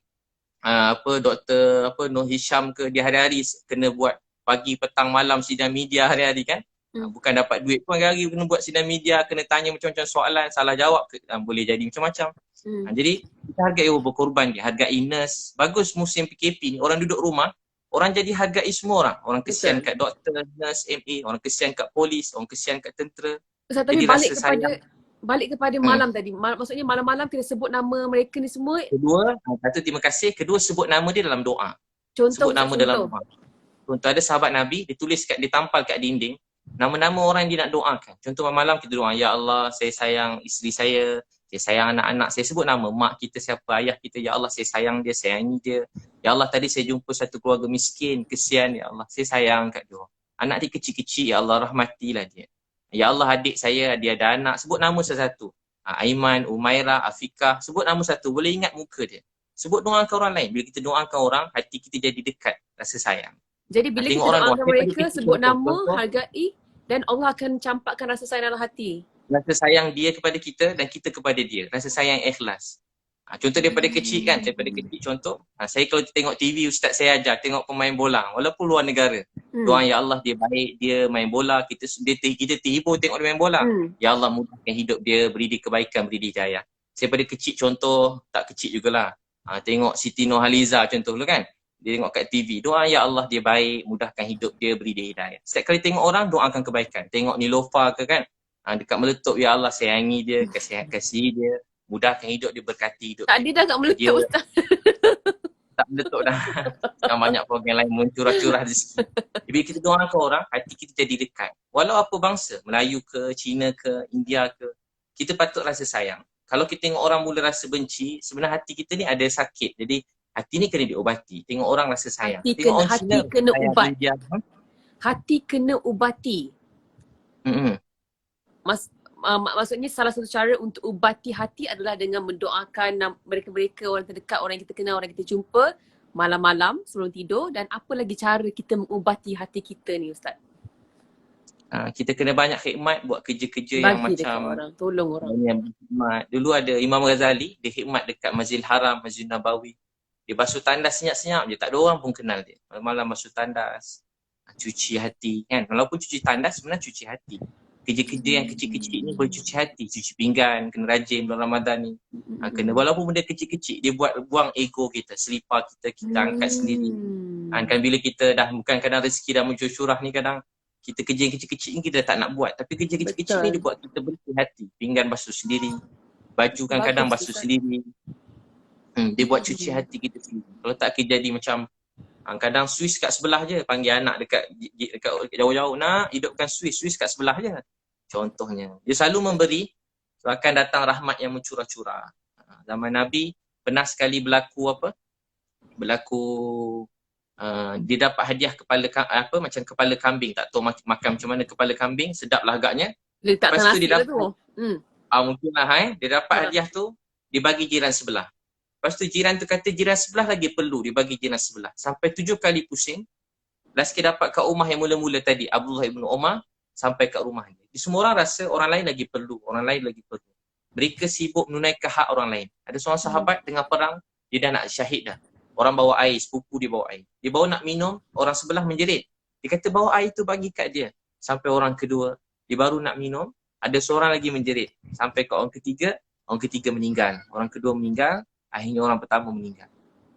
Dr. Nur Hisham ke, dia hari-hari kena buat pagi, petang, malam sidang media hari-hari kan. Bukan dapat duit pun hari-hari kena buat sidang media, kena tanya macam-macam soalan, salah jawab boleh jadi macam-macam. Jadi kita hargai orang berkorban dia, hargai nurse. Bagus musim PKP ni, orang duduk rumah, orang jadi hargai semua orang. Orang kesian kat doktor, nurse, MA, orang kesian kat polis, orang kesian kat tentera. Ustaz, tadi balik kepada malam tadi. Maksudnya malam-malam kita sebut nama mereka ni semua. Kedua, satu terima kasih. Kedua, sebut nama dia dalam doa. Contoh, sebut nama dalam doa. Contoh ada sahabat Nabi, dia tampal kat dinding nama-nama orang yang dia nak doakan. Contoh malam kita doa, ya Allah, saya sayang isteri saya sayang anak-anak saya. Sebut nama mak kita siapa, ayah kita, ya Allah saya sayang dia, sayangi dia. Ya Allah tadi saya jumpa satu keluarga miskin, kesian, ya Allah saya sayang kat dia. Anak dia kecil-kecil, ya Allah rahmatilah dia. Ya Allah adik saya, dia ada anak. Sebut nama satu-satu. Aiman, Umairah, Afikah. Sebut nama satu. Boleh ingat muka dia. Sebut doakan orang lain. Bila kita doakan orang, hati kita jadi dekat. Rasa sayang. Jadi bila kita doakan mereka, sebut nama, hargai, dan Allah akan campakkan rasa sayang dalam hati. rasa sayang dia kepada kita dan kita kepada dia. Rasa sayang ikhlas. Contoh daripada kecil kan, daripada kecil contoh. Saya kalau tengok TV, ustaz saya ajar tengok pemain bola, walaupun luar negara. Doa, ya Allah dia baik, dia main bola, kita terhibur tengok dia main bola. Ya Allah mudahkan hidup dia, beri dia kebaikan, beri dia hidayah. Saya pada kecil contoh, tak kecil jugalah. Tengok Siti Nurhaliza contoh dulu kan. Dia tengok kat TV, doa ya Allah dia baik, mudahkan hidup dia, beri dia hidayah. Setiap kali tengok orang, doakan kebaikan. Tengok Nilofa ke kan, dekat meletup, ya Allah sayangi dia, kasih dia, mudahkan hidup dia, berkati hidup dia. Tadi dah kat meletup ustaz. Tak meletup dah. Sekarang banyak program lain mencurah-curah rezeki. Bila kita doakan orang, hati kita jadi dekat. Walau apa bangsa, Melayu ke, Cina ke, India ke, kita patut rasa sayang. Kalau kita tengok orang mula rasa benci, sebenarnya hati kita ni ada sakit. Jadi hati ni kena diobati. Tengok orang rasa sayang. Hati kena ubat. Hati kena ubati. Maksudnya salah satu cara untuk ubati hati adalah dengan mendoakan mereka-mereka, orang terdekat, orang yang kita kenal, orang yang kita jumpa malam-malam sebelum tidur. Dan apa lagi cara kita mengubati hati kita ni ustaz? Kita kena banyak khidmat, buat kerja-kerja yang macam orang, tolong orang. Dulu ada Imam Ghazali, dia khidmat dekat Masjidil Haram, Masjid Nabawi. Dia basuh tandas senyap-senyap je, tak ada orang pun kenal dia. Malam-malam basuh tandas, cuci hati kan. Walaupun cuci tandas sebenarnya cuci hati. Kerja-kerja yang kecil-kecil ni boleh cuci hati. Cuci pinggan, kena rajin bulan Ramadan ni. Kena, walaupun benda kecil-kecil, dia buang ego kita, selipar kita angkat sendiri. Kan bila kita dah, bukan kadang rezeki dah muncul curah ni, kadang kita kerja yang kecil-kecil ni kita tak nak buat. Tapi kerja kecil-kecil ni dia buat kita bersih hati. Pinggan basuh sendiri, baju kan kadang basuh sendiri. Dia buat cuci hati kita sendiri. Kalau tak kita jadi macam kadang Swiss kat sebelah je, panggil anak dekat jauh-jauh, nak hidupkan Swiss kat sebelah je. Contohnya, dia selalu memberi, so akan datang rahmat yang mencurah-curah. Zaman Nabi pernah sekali berlaku dia dapat hadiah macam kepala kambing, tak tahu makan macam mana kepala kambing, sedaplah agaknya. Lepas tu dia dapat mungkinlah dia dapat hadiah tu, dia bagi jiran sebelah. Lepas tu jiran tu kata jiran sebelah lagi perlu, dia bagi jiran sebelah. Sampai 7 kali pusing. Last kali dapat kat rumah yang mula-mula tadi, Abdullah ibn Umar, sampai kat rumah dia. Semua orang rasa orang lain lagi perlu, orang lain lagi perlu. Mereka sibuk menunaikan hak orang lain. Ada seorang sahabat tengah perang, dia dah nak syahid dah. Orang bawa air, sepupu dia bawa air. Dia bawa nak minum, orang sebelah menjerit. Dia kata bawa air tu bagi kat dia. Sampai orang kedua, dia baru nak minum, ada seorang lagi menjerit. Sampai ke orang ketiga meninggal. Orang kedua meninggal, akhirnya orang pertama meninggal.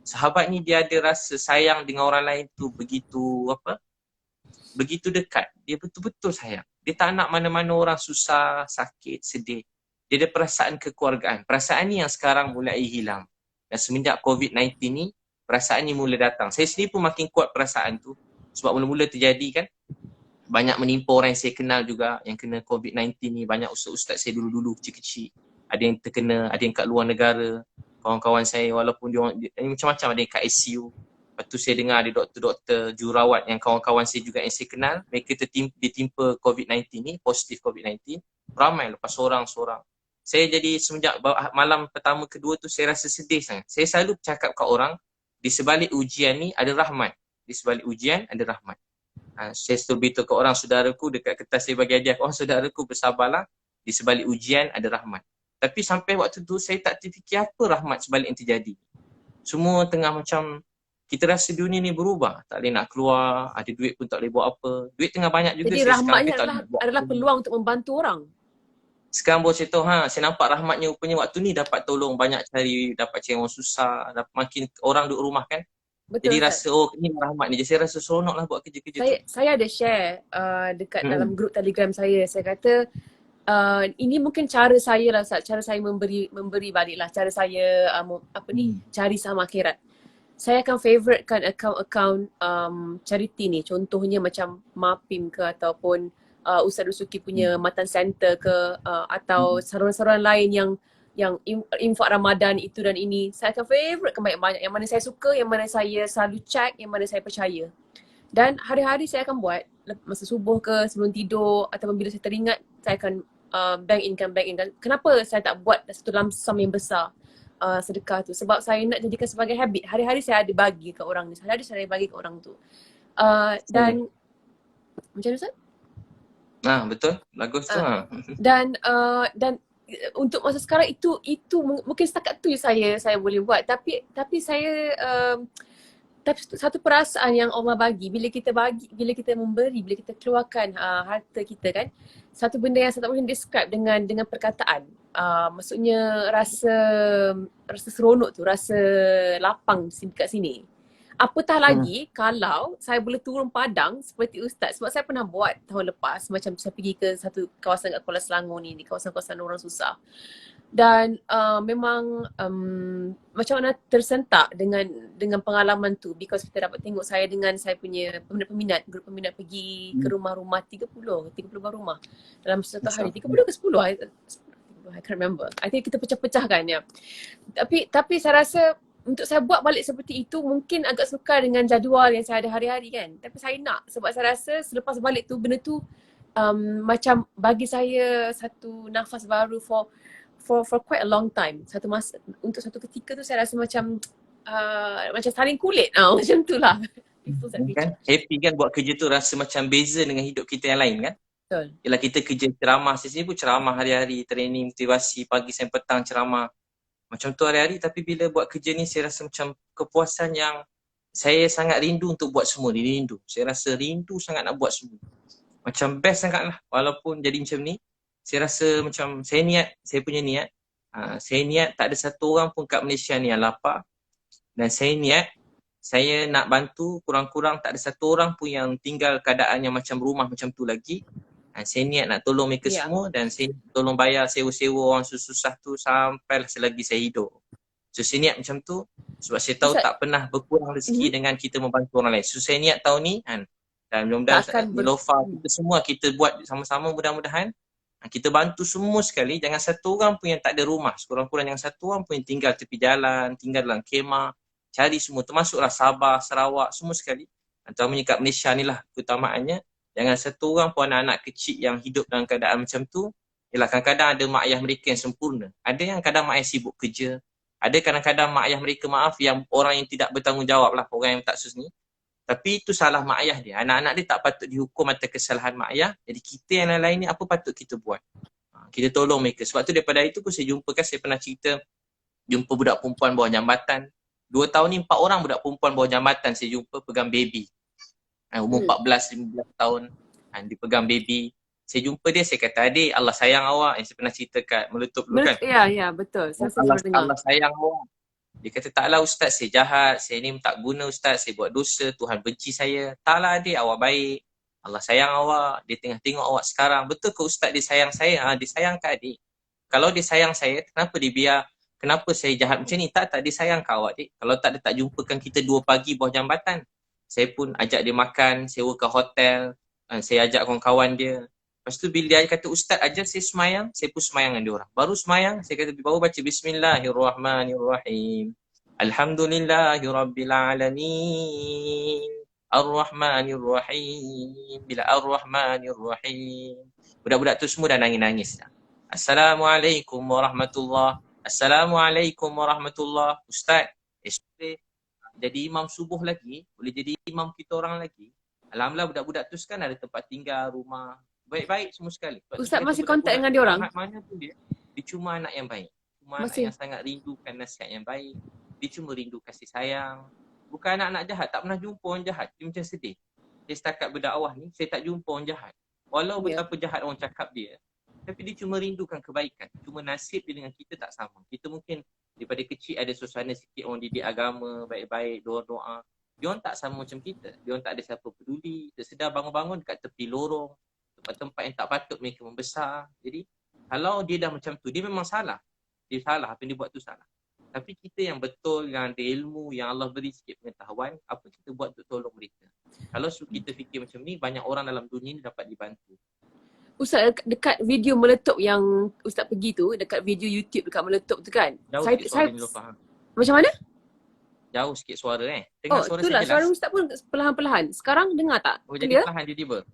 Sahabat ni dia ada rasa sayang dengan orang lain tu begitu dekat. Dia betul-betul sayang. Dia tak nak mana-mana orang susah, sakit, sedih. Dia ada perasaan kekeluargaan. Perasaan ni yang sekarang mulai hilang. Dan semenjak COVID-19 ni, perasaan ni mula datang. Saya sendiri pun makin kuat perasaan tu. Sebab mula-mula terjadi kan, banyak menimpa orang yang saya kenal juga yang kena COVID-19 ni. Banyak ustaz-ustaz saya dulu-dulu kecil-kecil. Ada yang terkena, ada yang kat luar negara. Kawan-kawan saya walaupun dia macam-macam, ada yang kat ICU. Lepas tu saya dengar ada doktor-doktor jururawat yang kawan-kawan saya juga yang saya kenal, mereka ditimpa COVID-19 ni, positif COVID-19. Ramai lepas seorang-seorang. Saya jadi semenjak malam pertama kedua tu saya rasa sedih sangat. Saya selalu cakap kat orang, di sebalik ujian ni ada rahmat. Di sebalik ujian ada rahmat. Saya selalu beritahu ke orang, saudaraku dekat kertas saya bagi hadiah, saudaraku bersabarlah, di sebalik ujian ada rahmat. Tapi sampai waktu tu saya tak terfikir apa rahmat sebalik yang terjadi. Semua tengah macam, kita rasa dunia ni berubah. Tak boleh nak keluar, ada duit pun tak boleh buat apa. Duit tengah banyak juga. Jadi rahmatnya adalah peluang untuk membantu orang. Sekarang baru saya tahu, saya nampak rahmatnya rupanya waktu ni dapat tolong dapat cari orang susah, makin orang duduk rumah kan. Betul, jadi Ustaz. Rasa ni rahmat ni. Jadi saya rasa seronok lah buat kerja-kerja saya ada share dekat dalam grup Telegram saya. Saya kata ini mungkin cara saya lah, cara saya memberi balik lah, cara saya cari saham akhirat. Saya akan favouritekan akaun-akaun charity ni. Contohnya macam Mapim ke ataupun Ustaz Rusuki punya Matan Center ke atau saluran-saluran lain yang infak Ramadan itu dan ini. Saya akan favouritekan banyak-banyak. Yang mana saya suka, yang mana saya selalu check, yang mana saya percaya. Dan hari-hari saya akan buat masa subuh ke sebelum tidur ataupun bila saya teringat, saya akan bank in. Kenapa saya tak buat satu lump sum yang besar sedekah tu? Sebab saya nak jadikan sebagai habit. Hari-hari saya ada bagi ke orang ni. Hari-hari saya bagi ke orang tu. Dan macam mana Ustaz? Betul. Bagus tu. Dan untuk masa sekarang itu mungkin setakat tu saya boleh buat, tapi saya tapi satu perasaan yang Allah bagi bila kita memberi, bila kita keluarkan harta kita kan, satu benda yang saya tak boleh describe dengan perkataan. Maksudnya rasa seronok tu, rasa lapang kat sini. Apatah lagi kalau saya boleh turun padang seperti Ustaz, sebab saya pernah buat tahun lepas, macam saya pergi ke satu kawasan kat Kuala Selangor ni, di kawasan-kawasan orang susah. Dan memang macam mana tersentak dengan pengalaman tu, because kita dapat tengok saya dengan saya punya grup peminat pergi ke rumah-rumah 30 buah rumah dalam satu hari. 30 ke 10? I can't remember. I think kita pecah-pecahkan ya. Tapi saya rasa untuk saya buat balik seperti itu mungkin agak sukar dengan jadual yang saya ada hari-hari kan. Tapi saya nak, sebab saya rasa selepas balik tu benda tu macam bagi saya satu nafas baru for quite a long time. Satu masa, untuk satu ketika tu saya rasa macam saling kulit macam tu lah. Kan happy kan buat kerja tu, rasa macam beza dengan hidup kita yang lain kan. Betul. Yalah kita kerja ceramah, saya sini pun ceramah hari-hari, training, motivasi, pagi sampai petang ceramah. Macam tu hari-hari, tapi bila buat kerja ni saya rasa macam kepuasan yang saya sangat rindu untuk buat semua ni, rindu. Saya rasa rindu sangat nak buat semua. Macam best sangat lah walaupun jadi macam ni. Saya rasa macam saya punya niat, saya niat tak ada satu orang pun kat Malaysia ni yang lapar. Dan saya niat, saya nak bantu kurang-kurang tak ada satu orang pun yang tinggal keadaan yang macam rumah macam tu lagi. Saya niat nak tolong mereka semua dan saya tolong bayar sewa-sewa orang susah tu sampai selagi saya hidup. So saya niat macam tu sebab saya tahu tak pernah berkurang rezeki dengan kita membantu orang lain. So saya niat tahun ni kan, dan mudah-mudahan Nilofa kita semua kita buat sama-sama, mudah-mudahan kita bantu semua sekali. Jangan satu orang pun yang tak ada rumah, sekurang-kurang jangan satu orang pun yang tinggal tepi jalan, tinggal dalam kemah, cari semua, termasuklah Sabah, Sarawak, semua sekali. Terutamanya kat Malaysia ni lah keutamaannya. Jangan satu orang pun anak-anak kecil yang hidup dalam keadaan macam tu. Yalah kadang-kadang ada mak ayah mereka yang sempurna. Ada yang kadang mak ayah sibuk kerja. Ada kadang-kadang mak ayah mereka yang orang yang tidak bertanggungjawab lah, orang yang tak sus ni. Tapi itu salah mak ayah dia. Anak-anak dia tak patut dihukum atas kesalahan mak ayah. Jadi kita yang lain-lain ni apa patut kita buat? Kita tolong mereka. Sebab tu daripada itu pun saya jumpa kan, saya pernah cerita jumpa budak perempuan bawah jambatan. 2 tahun ni 4 orang budak perempuan bawah jambatan saya jumpa pegang baby. Umur 14-15 tahun, dipegang baby. Saya jumpa dia, saya kata, adik, Allah sayang awak. Yang saya pernah cerita kat Meletup dulu kan. Ya, betul. Allah sayang awak. Dia kata, taklah Ustaz, saya jahat. Saya ni tak guna Ustaz, saya buat dosa. Tuhan benci saya. Taklah adik, awak baik. Allah sayang awak. Dia tengah tengok awak sekarang. Betul ke Ustaz dia sayang saya? Dia sayang ke adik? Kalau dia sayang saya, kenapa dia biar? Kenapa saya jahat macam ni? Tak, dia sayang ke awak, adik? Kalau tak, dia tak jumpakan kita 2 pagi bawah jambatan. Saya pun ajak dia makan, sewa ke hotel, saya ajak kawan-kawan dia. Lepas tu bila dia kata, Ustaz ajar saya semayang, saya pun semayang dengan dia orang. Baru semayang, saya kata, baru baca Bismillahirrahmanirrahim. Alhamdulillahirrabbilalamin. Ar-Rahmanirrahim. Bila Ar-Rahmanirrahim. Budak-budak tu semua dah nangis-nangis. Assalamualaikum warahmatullahi. Assalamualaikum warahmatullahi. Ustaz, jadi imam subuh lagi, boleh jadi imam kita orang lagi. Alhamdulillah budak-budak tu kan ada tempat tinggal, rumah. Baik-baik semua sekali. Ustaz masih kontak dengan dia orang? Mana pun dia cuma anak yang baik. Cuma anak yang sangat rindukan nasihat yang baik. Dia cuma rindu kasih sayang. Bukan anak-anak jahat, tak pernah jumpa orang jahat. Dia macam sedih. Dia setakat berdakwah ni, saya tak jumpa orang jahat. Walau betapa jahat orang cakap dia, tapi dia cuma rindukan kebaikan. Cuma nasib dia dengan kita tak sama. Kita mungkin daripada kecil ada suasana sikit orang didik agama, baik-baik, doa-doa. Dia orang tak sama macam kita. Dia orang tak ada siapa peduli. Tersedar bangun-bangun dekat tepi lorong, tempat-tempat yang tak patut mereka membesar. Jadi kalau dia dah macam tu, dia memang salah. Dia salah, apa yang dia buat tu salah. Tapi kita yang betul, yang ada ilmu, yang Allah beri sikit pengetahuan, apa kita buat untuk tolong mereka. Kalau kita fikir macam ni, banyak orang dalam dunia ni dapat dibantu. Ustaz, dekat video Meletup yang Ustaz pergi tu, dekat video YouTube dekat Meletup tu kan, jauh sikit suara ni faham. Macam mana? Jauh sikit suara Dengar suara itulah, saya jelas. Suara Ustaz pun perlahan-perlahan. Sekarang dengar tak? Jadi perlahan tiba-tiba.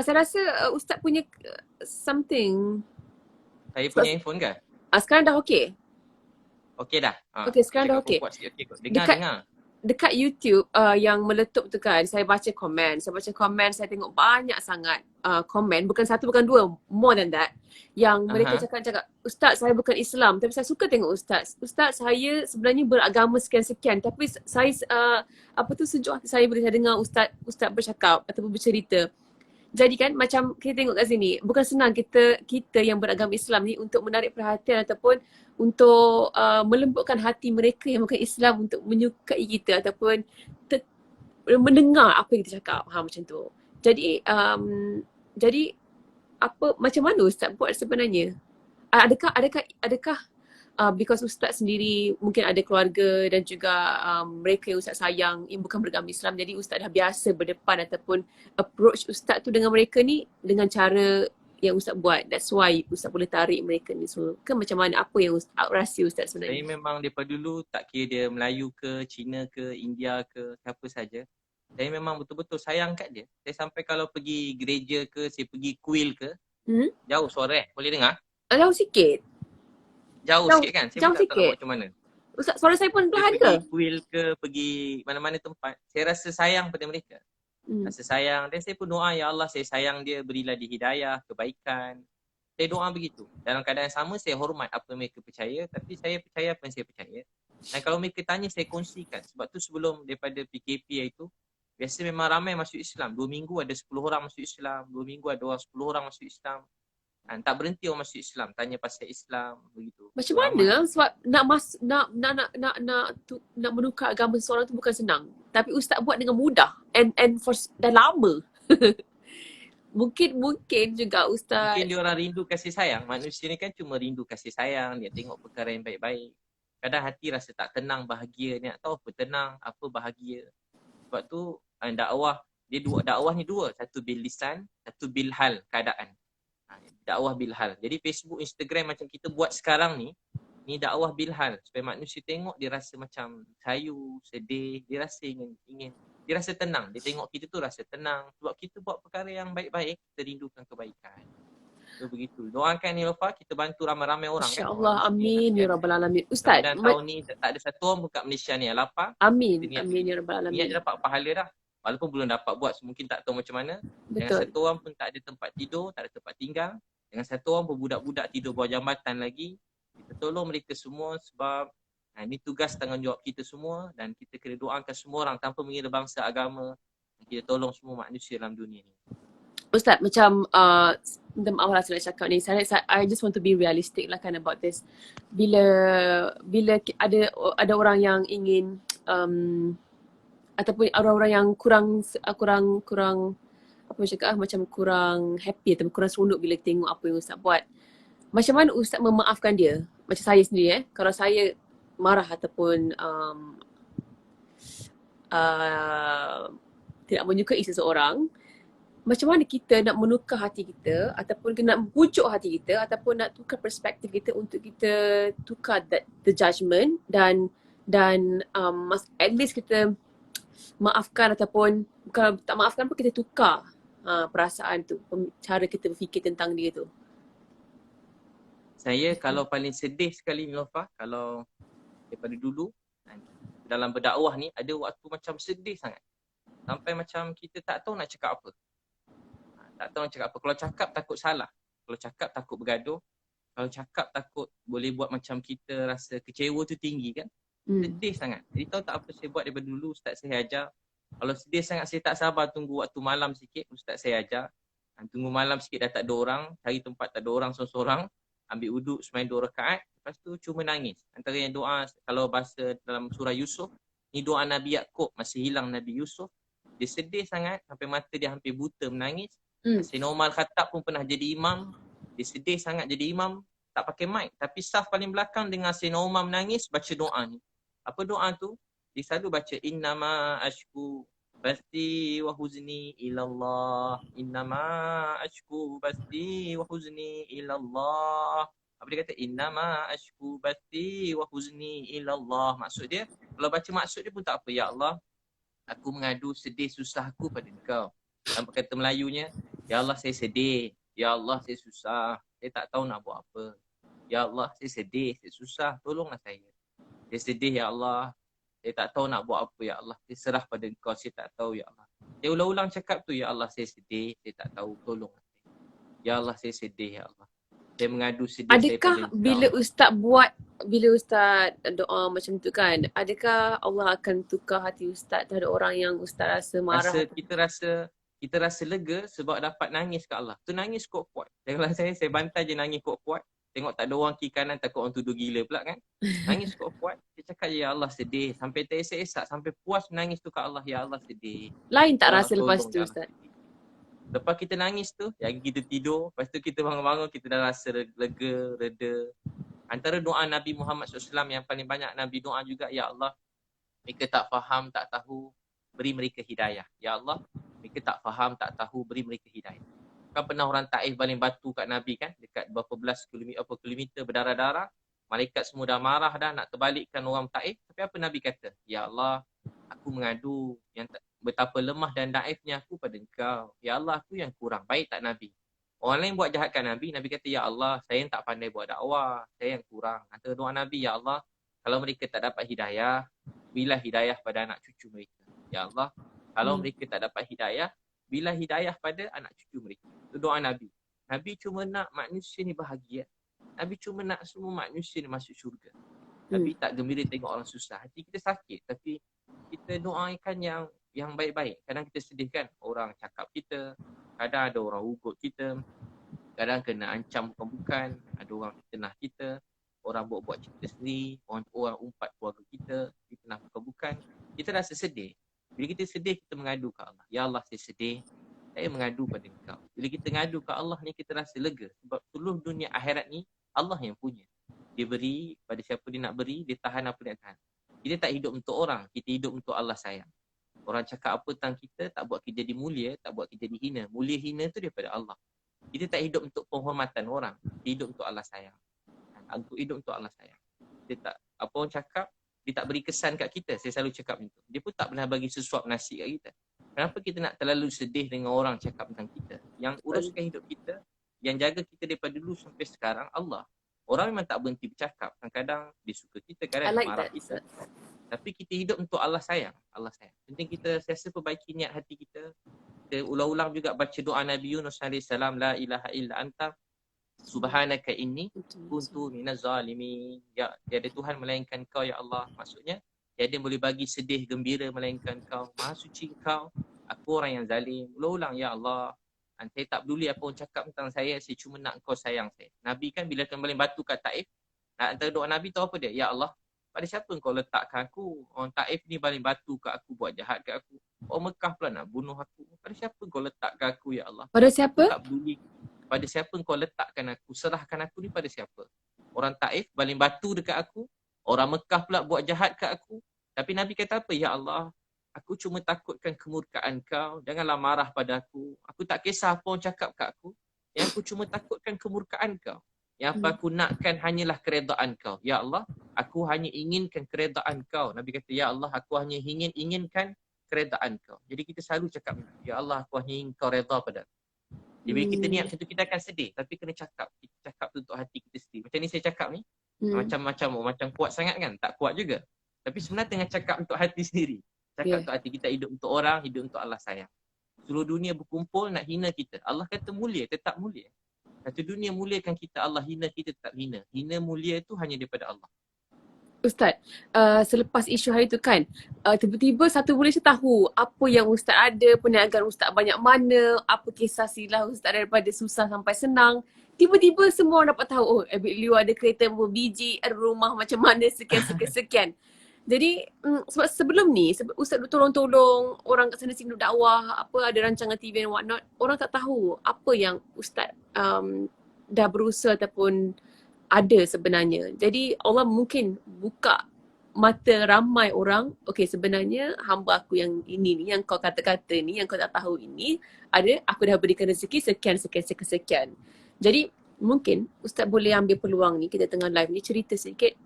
Saya rasa Ustaz punya something. Saya punya handphone kan? Sekarang dah okey? Okey dah. Okey, sekarang dah okey. Dengar. dekat YouTube yang meletup tu kan, saya baca komen, saya tengok banyak sangat komen, bukan satu bukan dua, more than that, yang mereka Aha. cakap, Ustaz saya bukan Islam tapi saya suka tengok Ustaz. Ustaz saya sebenarnya beragama sekian-sekian tapi saya apa tu sejuk hati saya bila saya dengar Ustaz bercakap ataupun bercerita. Jadi kan macam kita tengok kat sini, bukan senang kita yang beragama Islam ni untuk menarik perhatian ataupun untuk melembutkan hati mereka yang bukan Islam untuk menyukai kita ataupun mendengar apa yang kita cakap. Macam tu. Jadi apa macam mana Ustaz buat sebenarnya? Adakah because Ustaz sendiri mungkin ada keluarga dan juga mereka yang Ustaz sayang yang bukan beragama Islam, jadi Ustaz dah biasa berdepan ataupun approach Ustaz tu dengan mereka ni dengan cara yang Ustaz buat. That's why Ustaz boleh tarik mereka ni semua. Ke macam mana, apa yang rahsia Ustaz Saya sebenarnya? memang daripada dulu tak kira dia Melayu ke, Cina ke, India ke, siapa saja. Saya memang betul-betul sayang kat dia. Saya sampai kalau pergi gereja ke, saya pergi kuil ke, jauh suara boleh dengar? Jauh sikit. Jauh Jauh, sikit kan? Saya jauh pun tak tahu nak buat sikit. macam mana. Ustaz, suara saya pun Saya perlahan ke? pergi kuil ke, pergi mana-mana tempat, saya rasa sayang pada mereka. Rasa sayang. Dan saya pun doa, ya Allah saya sayang dia, berilah dia hidayah, kebaikan. Saya doa begitu. Dalam keadaan yang sama saya hormat apa yang mereka percaya, tapi saya percaya apa yang saya percaya. Dan kalau mereka tanya saya kongsikan. Sebab tu sebelum daripada PKP itu, biasa memang ramai masuk Islam. 2 minggu ada 10 orang masuk Islam, 2 minggu ada 10 orang masuk Islam. Dan tak berhenti orang masuk Islam, tanya pasal Islam begitu. Macam Ramai. mana? Sebab nak menukar agama seseorang tu bukan senang. Tapi Ustaz buat dengan mudah and for dah lama. mungkin juga Ustaz. Mungkin dia orang rindu kasih sayang. Manusia ni kan cuma rindu kasih sayang. Dia tengok perkara yang baik-baik. Kadang hati rasa tak tenang, bahagia. Dia nak tahu apa tenang, apa bahagia. Sebab tu dakwah, dakwah ni dua. Satu bil lisan, satu bil hal, keadaan. Dakwah bil hal. Jadi Facebook, Instagram macam kita buat sekarang ni dakwah bil hal. Supaya manusia tengok dia rasa macam sayu, sedih. Dia rasa ingin dia rasa tenang. Dia tengok kita tu rasa tenang. Sebab kita buat perkara yang baik-baik, kita rindukan kebaikan. So begitu. Doakan Nilofa, kita bantu ramai-ramai orang kan. InsyaAllah, amin ya Rabbal Alamin. Ustaz, Dan tahun ni tak ada satu orang pun kat Malaysia ni yang lapar. Amin ya Rabbal Niat Alamin. dia dapat pahala dah. Walaupun belum dapat buat, mungkin tak tahu macam mana. Dengan Betul. satu orang pun tak ada tempat tidur, tak ada tempat tinggal. Dengan satu orang pun budak-budak tidur bawah jambatan lagi. Kita tolong mereka semua sebab ini tugas tanggungjawab kita semua dan kita kena doakan semua orang tanpa mengira bangsa, agama. Kita tolong semua manusia dalam dunia ni. Ustaz, macam minta maaf lah saya nak cakap ni. I just want to be realistic lah kan about this. Bila ada orang yang ingin ataupun orang-orang yang kurang apa saya cakap macam kurang happy atau kurang seronok bila tengok apa yang Ustaz buat. Macam mana Ustaz memaafkan dia? Macam saya sendiri kalau saya marah ataupun tidak menyukai seseorang, macam mana kita nak menukar hati kita ataupun nak bujuk hati kita ataupun nak tukar perspektif kita untuk kita tukar the judgement dan at least kita maafkan ataupun kalau tak maafkan pun kita tukar perasaan tu, cara kita berfikir tentang dia tu. Saya kalau paling sedih sekali Nilofa, kalau daripada dulu dalam berdakwah ni ada waktu macam sedih sangat. Sampai macam kita tak tahu nak cakap apa. Tak tahu nak cakap apa. Kalau cakap takut salah. Kalau cakap takut bergaduh. Kalau cakap takut boleh buat macam kita rasa kecewa tu tinggi kan. Sedih sangat. Jadi tahu tak apa saya buat daripada dulu Ustaz saya ajar. Kalau sedih sangat saya tak sabar tunggu waktu malam sikit Ustaz saya ajar. Tunggu malam sikit dah tak ada orang. Cari tempat tak ada orang seorang-seorang. Ambil wuduk sembahyang 2 rakaat. Lepas tu cuma nangis. Antara yang doa kalau bahasa dalam surah Yusuf. Ni doa Nabi Yaakob masa hilang Nabi Yusuf. Dia sedih sangat sampai mata dia hampir buta menangis. Sayyidina Umar Khattab pun pernah jadi imam. Dia sedih sangat jadi imam. Tak pakai mic. Tapi saf paling belakang dengar Sayyidina Umar menangis baca doa ni. Apa doa tu? Dia selalu baca innama ashku basti wa huzni ilallah. Innama ashku basti wa huzni ilallah. Apa dia kata? Innama ashku basti wa huzni ilallah. Maksud dia, kalau baca maksud dia pun tak apa. Ya Allah, aku mengadu sedih susah aku pada engkau. Dalam kata Melayunya, ya Allah saya sedih. Ya Allah saya susah. Saya tak tahu nak buat apa. Ya Allah saya sedih, saya susah. Tolonglah saya. Saya sedih ya Allah. Saya tak tahu nak buat apa ya Allah. Saya serah pada Engkau, saya tak tahu ya Allah. Saya ulang-ulang cakap tu, ya Allah saya sedih, saya tak tahu, tolong. Ya Allah saya sedih ya Allah. Saya mengadu sedih saya pada Adakah Engkau. bila Ustaz doa macam tu kan, adakah Allah akan tukar hati Ustaz terhadap orang yang Ustaz rasa marah? Kita rasa lega sebab dapat nangis ke Allah. Tu nangis kuat-kuat. Kalau saya bantai je nangis kuat-kuat. Tengok tak ada orang kiri kanan, takut orang tuduh gila pula kan. Nangis kuat-kuat. Saya cakap ya Allah sedih. Sampai teresak-esak. Sampai puas menangis tu ke Allah. Ya Allah sedih. Lain tak Ya Allah rasa lepas tolong tu ya Allah Ustaz? sedih. Lepas kita nangis tu, yang kita tidur. Lepas tu kita bangun-bangun, kita dah rasa lega, reda. Antara doa Nabi Muhammad SAW yang paling banyak Nabi doa juga, ya Allah, mereka tak faham, tak tahu, beri mereka hidayah. Ya Allah, mereka tak faham, tak tahu, beri mereka hidayah. Kan pernah orang Taif baling batu kat Nabi kan, dekat berapa belas kilometer berdarah-darah. Malaikat semua dah marah dah nak terbalikkan orang Taif. Tapi apa Nabi kata? Ya Allah, aku mengadu yang betapa lemah dan daifnya aku pada Engkau. Ya Allah, aku yang kurang. Baik tak Nabi? Orang lain buat jahatkan Nabi, Nabi kata, ya Allah, saya yang tak pandai buat dakwah. Saya yang kurang. Antara doa Nabi, ya Allah, kalau mereka tak dapat hidayah, berilah hidayah pada anak cucu mereka. Ya Allah, kalau mereka tak dapat hidayah, berilah hidayah pada anak cucu mereka. Itu doa Nabi. Nabi cuma nak manusia ni bahagia. Nabi cuma nak semua manusia ni masuk syurga. Nabi tak gembira tengok orang susah. Hati kita sakit, tapi kita doakan yang baik-baik. Kadang kita sedih kan, orang cakap kita. Kadang ada orang ugut kita. Kadang kena ancam bukan-bukan. Ada orang fitnah kita. Orang buat-buat cerita sendiri. Orang umpat keluarga kita. Fitnah bukan-bukan. Kita rasa sedih. Bila kita sedih, kita mengadu ke Allah. Ya Allah, saya sedih. Saya mengadu pada Engkau. Bila kita mengadu ke Allah ni, kita rasa lega. Sebab seluruh dunia akhirat ni, Allah yang punya. Dia beri pada siapa dia nak beri, dia tahan apa dia tahan. Kita tak hidup untuk orang, kita hidup untuk Allah sayang. Orang cakap apa tentang kita, tak buat kita jadi mulia, tak buat kita jadi hina. Mulia hina tu daripada Allah. Kita tak hidup untuk penghormatan orang, kita hidup untuk Allah sayang. Untuk hidup untuk Allah sayang. Kita tak, apa orang cakap, dia tak beri kesan kat kita. Saya selalu cakap macam tu. Dia pun tak pernah bagi sesuap nasi kat kita. Kenapa kita nak terlalu sedih dengan orang cakap tentang kita? Yang uruskan hidup kita, yang jaga kita daripada dulu sampai sekarang, Allah. Orang memang tak berhenti bercakap. Kadang-kadang dia suka kita, kadang dia marah kita. Tapi kita hidup untuk Allah sayang. Allah sayang. Penting kita sentiasa perbaiki niat hati kita. Kita ulang-ulang juga baca doa Nabi Yunus AS. La ilaha illa anta subhanaka inni kuntu minaz zalimin. Ya, tiada Tuhan melainkan Kau ya Allah. Maksudnya, tiada boleh bagi sedih gembira melainkan Kau. Maha suci Kau. Aku orang yang zalim. Ulang-ulang ya Allah. Saya tak peduli apa orang cakap tentang saya cuma nak Kau sayang saya. Nabi kan bila kembali batu kat Taif, antara doa Nabi tahu apa dia? Ya Allah, pada siapa Kau letakkan aku? Orang Taif ni baling batu kat aku, buat jahat kat aku. Orang Mekah pula nak bunuh aku. Pada siapa Kau letakkan aku ya Allah? Pada siapa? Aku tak peduli. Pada siapa Kau letakkan aku? Serahkan aku ni pada siapa? Orang Taif baling batu dekat aku. Orang Mekah pula buat jahat kat aku. Tapi Nabi kata apa? Ya Allah, aku cuma takutkan kemurkaan Kau. Janganlah marah pada aku. Aku tak kisah apa orang cakap kat aku. Yang aku cuma takutkan kemurkaan Kau. Yang apa aku nakkan hanyalah keredaan Kau. Ya Allah, aku hanya inginkan keredaan Kau. Nabi kata, ya Allah, aku hanya inginkan keredaan Kau. Jadi kita selalu cakap, ya Allah, aku hanya ingin Kau reda pada aku. Jadi bila kita niat macam tu, kita akan sedih. Tapi kena cakap. Kita cakap tu untuk hati kita sendiri. Macam ni saya cakap ni, macam kuat sangat kan? Tak kuat juga. Tapi sebenarnya tengah cakap untuk hati sendiri. Cakap untuk hati kita, hidup untuk orang, hidup untuk Allah sayang. Seluruh dunia berkumpul nak hina kita. Allah kata mulia, tetap mulia. Satu dunia muliakan kita, Allah hina kita, tetap hina. Hina mulia itu hanya daripada Allah. Ustaz, selepas isu hari tu kan, tiba-tiba satu Malaysia tahu apa yang Ustaz ada, perniagaan Ustaz banyak mana, apa kisah silah Ustaz daripada susah sampai senang. Tiba-tiba semua orang dapat tahu, oh Abid Liu ada kereta berapa biji, ada rumah macam mana, sekian. Jadi sebab sebelum ni Ustaz tolong-tolong orang kat sana sini dakwah, apa ada rancangan TV and what not, orang tak tahu apa yang Ustaz dah berusaha ataupun ada sebenarnya. Jadi Allah mungkin buka mata ramai orang, okey sebenarnya hamba aku yang ini ni, yang kau kata-kata ni, yang kau tak tahu ini, ada, aku dah berikan rezeki sekian. Jadi mungkin Ustaz boleh ambil peluang ni, kita tengah live ni, cerita sikit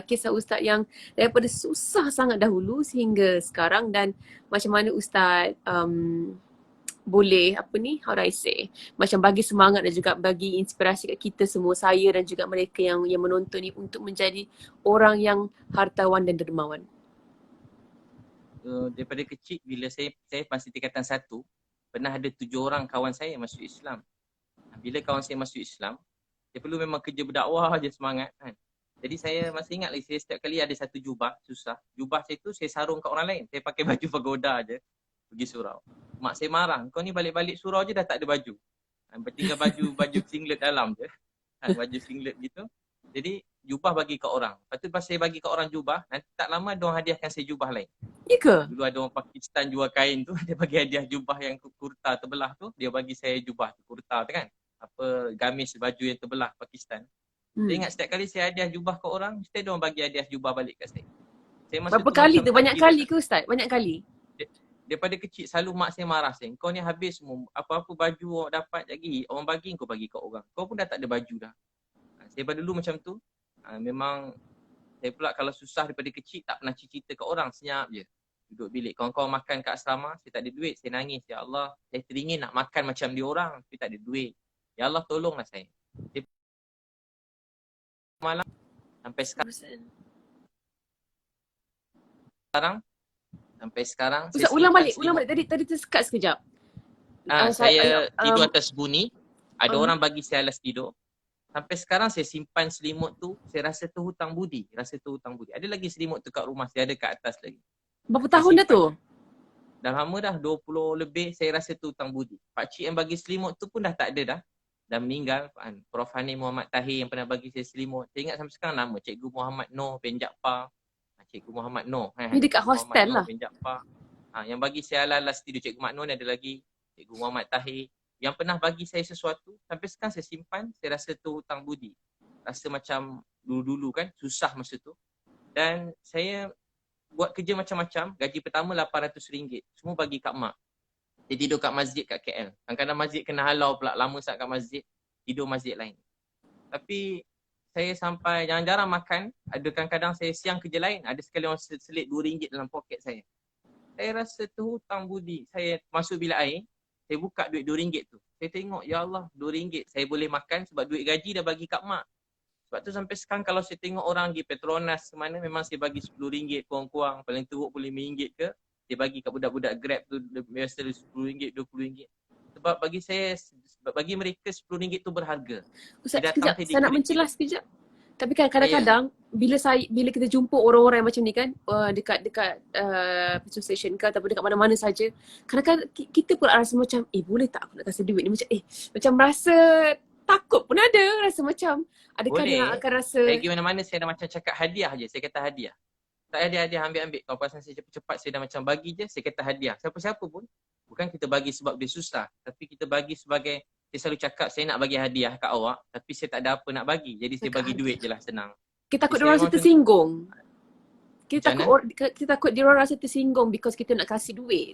kisah Ustaz yang daripada susah sangat dahulu sehingga sekarang, dan macam mana Ustaz boleh apa ni, how do I say, macam bagi semangat dan juga bagi inspirasi kat kita semua, saya dan juga mereka yang menonton ni untuk menjadi orang yang hartawan dan dermawan. Daripada kecil bila saya masih tingkatan 1, pernah ada 7 orang kawan saya masuk Islam. Bila kawan saya masuk Islam, dia perlu memang kerja berdakwah je semangat kan. Jadi saya masih ingat lagi, saya setiap kali ada satu jubah susah. Jubah saya tu saya sarung kat orang lain. Saya pakai baju pagoda je pergi surau. Mak saya marah, kau ni balik-balik surau je dah tak ada baju. Tinggal baju singlet dalam je. Baju singlet gitu. Jadi jubah bagi kat orang. Lepas tu pas saya bagi kat orang jubah, nanti tak lama diorang hadiahkan saya jubah lain. Ya ke? Dulu ada orang Pakistan jual kain tu, dia bagi hadiah jubah yang kurta terbelah tu, dia bagi saya jubah tu, kurta tu kan. Apa, gamis baju yang terbelah Pakistan. Saya ingat setiap kali saya hadiah jubah ke orang, mesti dia orang bagi hadiah jubah balik kat saya. Berapa kali tu? Banyak kali ke Ustaz? Banyak kali? Daripada kecil selalu mak saya marah saya. Kau ni habis semua. Apa-apa baju awak dapat lagi, orang bagi kau bagi kat orang. Kau pun dah tak ada baju dah. Saya pada dulu macam tu. Memang saya pula kalau susah daripada kecil tak pernah cerita kat orang, senyap je. Duduk bilik. Kawan-kawan makan kat asrama, saya tak ada duit. Saya nangis. Ya Allah, saya teringin nak makan macam dia orang. Tapi tak ada duit. Ya Allah, tolonglah saya. Saya malam sampai sekarang Ustaz, ulang balik. Tadi tersekat sekejap. Saya tidur atas buni. Ada orang bagi saya alas tidur. Sampai sekarang saya simpan selimut tu. Saya rasa tu hutang budi. Ada lagi selimut tu kat rumah. Saya ada kat atas lagi. Berapa tahun dah tu? Dah lama dah. 20 lebih saya rasa tu hutang budi. Pakcik yang bagi selimut tu pun dah tak ada dah. Dah meninggal. Prof. Hani Muhammad Tahir yang pernah bagi saya selimut. Saya ingat sampai sekarang nama. Cikgu Muhammad Noh bin Jaafar. Cikgu Muhammad Noh. Ni dekat hostel lah. Bin Jaafar. Yang bagi saya alas tidur Cikgu Muhammad Noh ni ada lagi. Cikgu Muhammad Tahir. Yang pernah bagi saya sesuatu, sampai sekarang saya simpan, saya rasa tu hutang budi. Rasa macam dulu-dulu kan, susah masa tu. Dan saya buat kerja macam-macam, gaji pertama RM800. Semua bagi kat mak. Saya tidur kat masjid kat KL. Kadang-kadang masjid kena halau pula, lama sangat kat masjid, tidur masjid lain. Tapi saya sampai jarang-jarang makan, ada kadang-kadang saya siang kerja lain, ada sekali orang selit RM2 dalam poket saya. Saya rasa tu hutang budi. Saya masuk bilik air, saya buka duit RM2 tu. Saya tengok, ya Allah, RM2. Saya boleh makan sebab duit gaji dah bagi kat mak. Sebab tu sampai sekarang kalau saya tengok orang pergi Petronas ke mana, memang saya bagi RM10 kurang-kurang. Paling teruk boleh RM5 ke. Saya bagi kat budak-budak Grab tu biasa RM10, RM20. Sebab bagi saya, bagi mereka RM10 tu berharga. Ustaz, sekejap. Saya nak mencelah sekejap. Tapi kan kadang-kadang bila kita jumpa orang-orang yang macam ni kan, dekat petrol station ke ataupun dekat mana-mana saja, kadang-kadang kita pun rasa macam boleh tak aku nak kasih duit ni, macam rasa takut pun ada, rasa macam adakah dia akan rasa. Saya pergi mana-mana saya dah macam cakap hadiah je. Saya kata hadiah. Tak hadiah ambil. Kalau pasal saya cepat-cepat saya dah macam bagi je, saya kata hadiah. Siapa-siapa pun, bukan kita bagi sebab dia susah, tapi kita bagi sebagai, saya selalu cakap saya nak bagi hadiah kat awak, tapi saya tak ada apa nak bagi. Jadi saya bagi duit je lah, senang. Kita takut dia orang rasa tersinggung. Kita takut dia orang rasa tersinggung because kita nak kasih duit.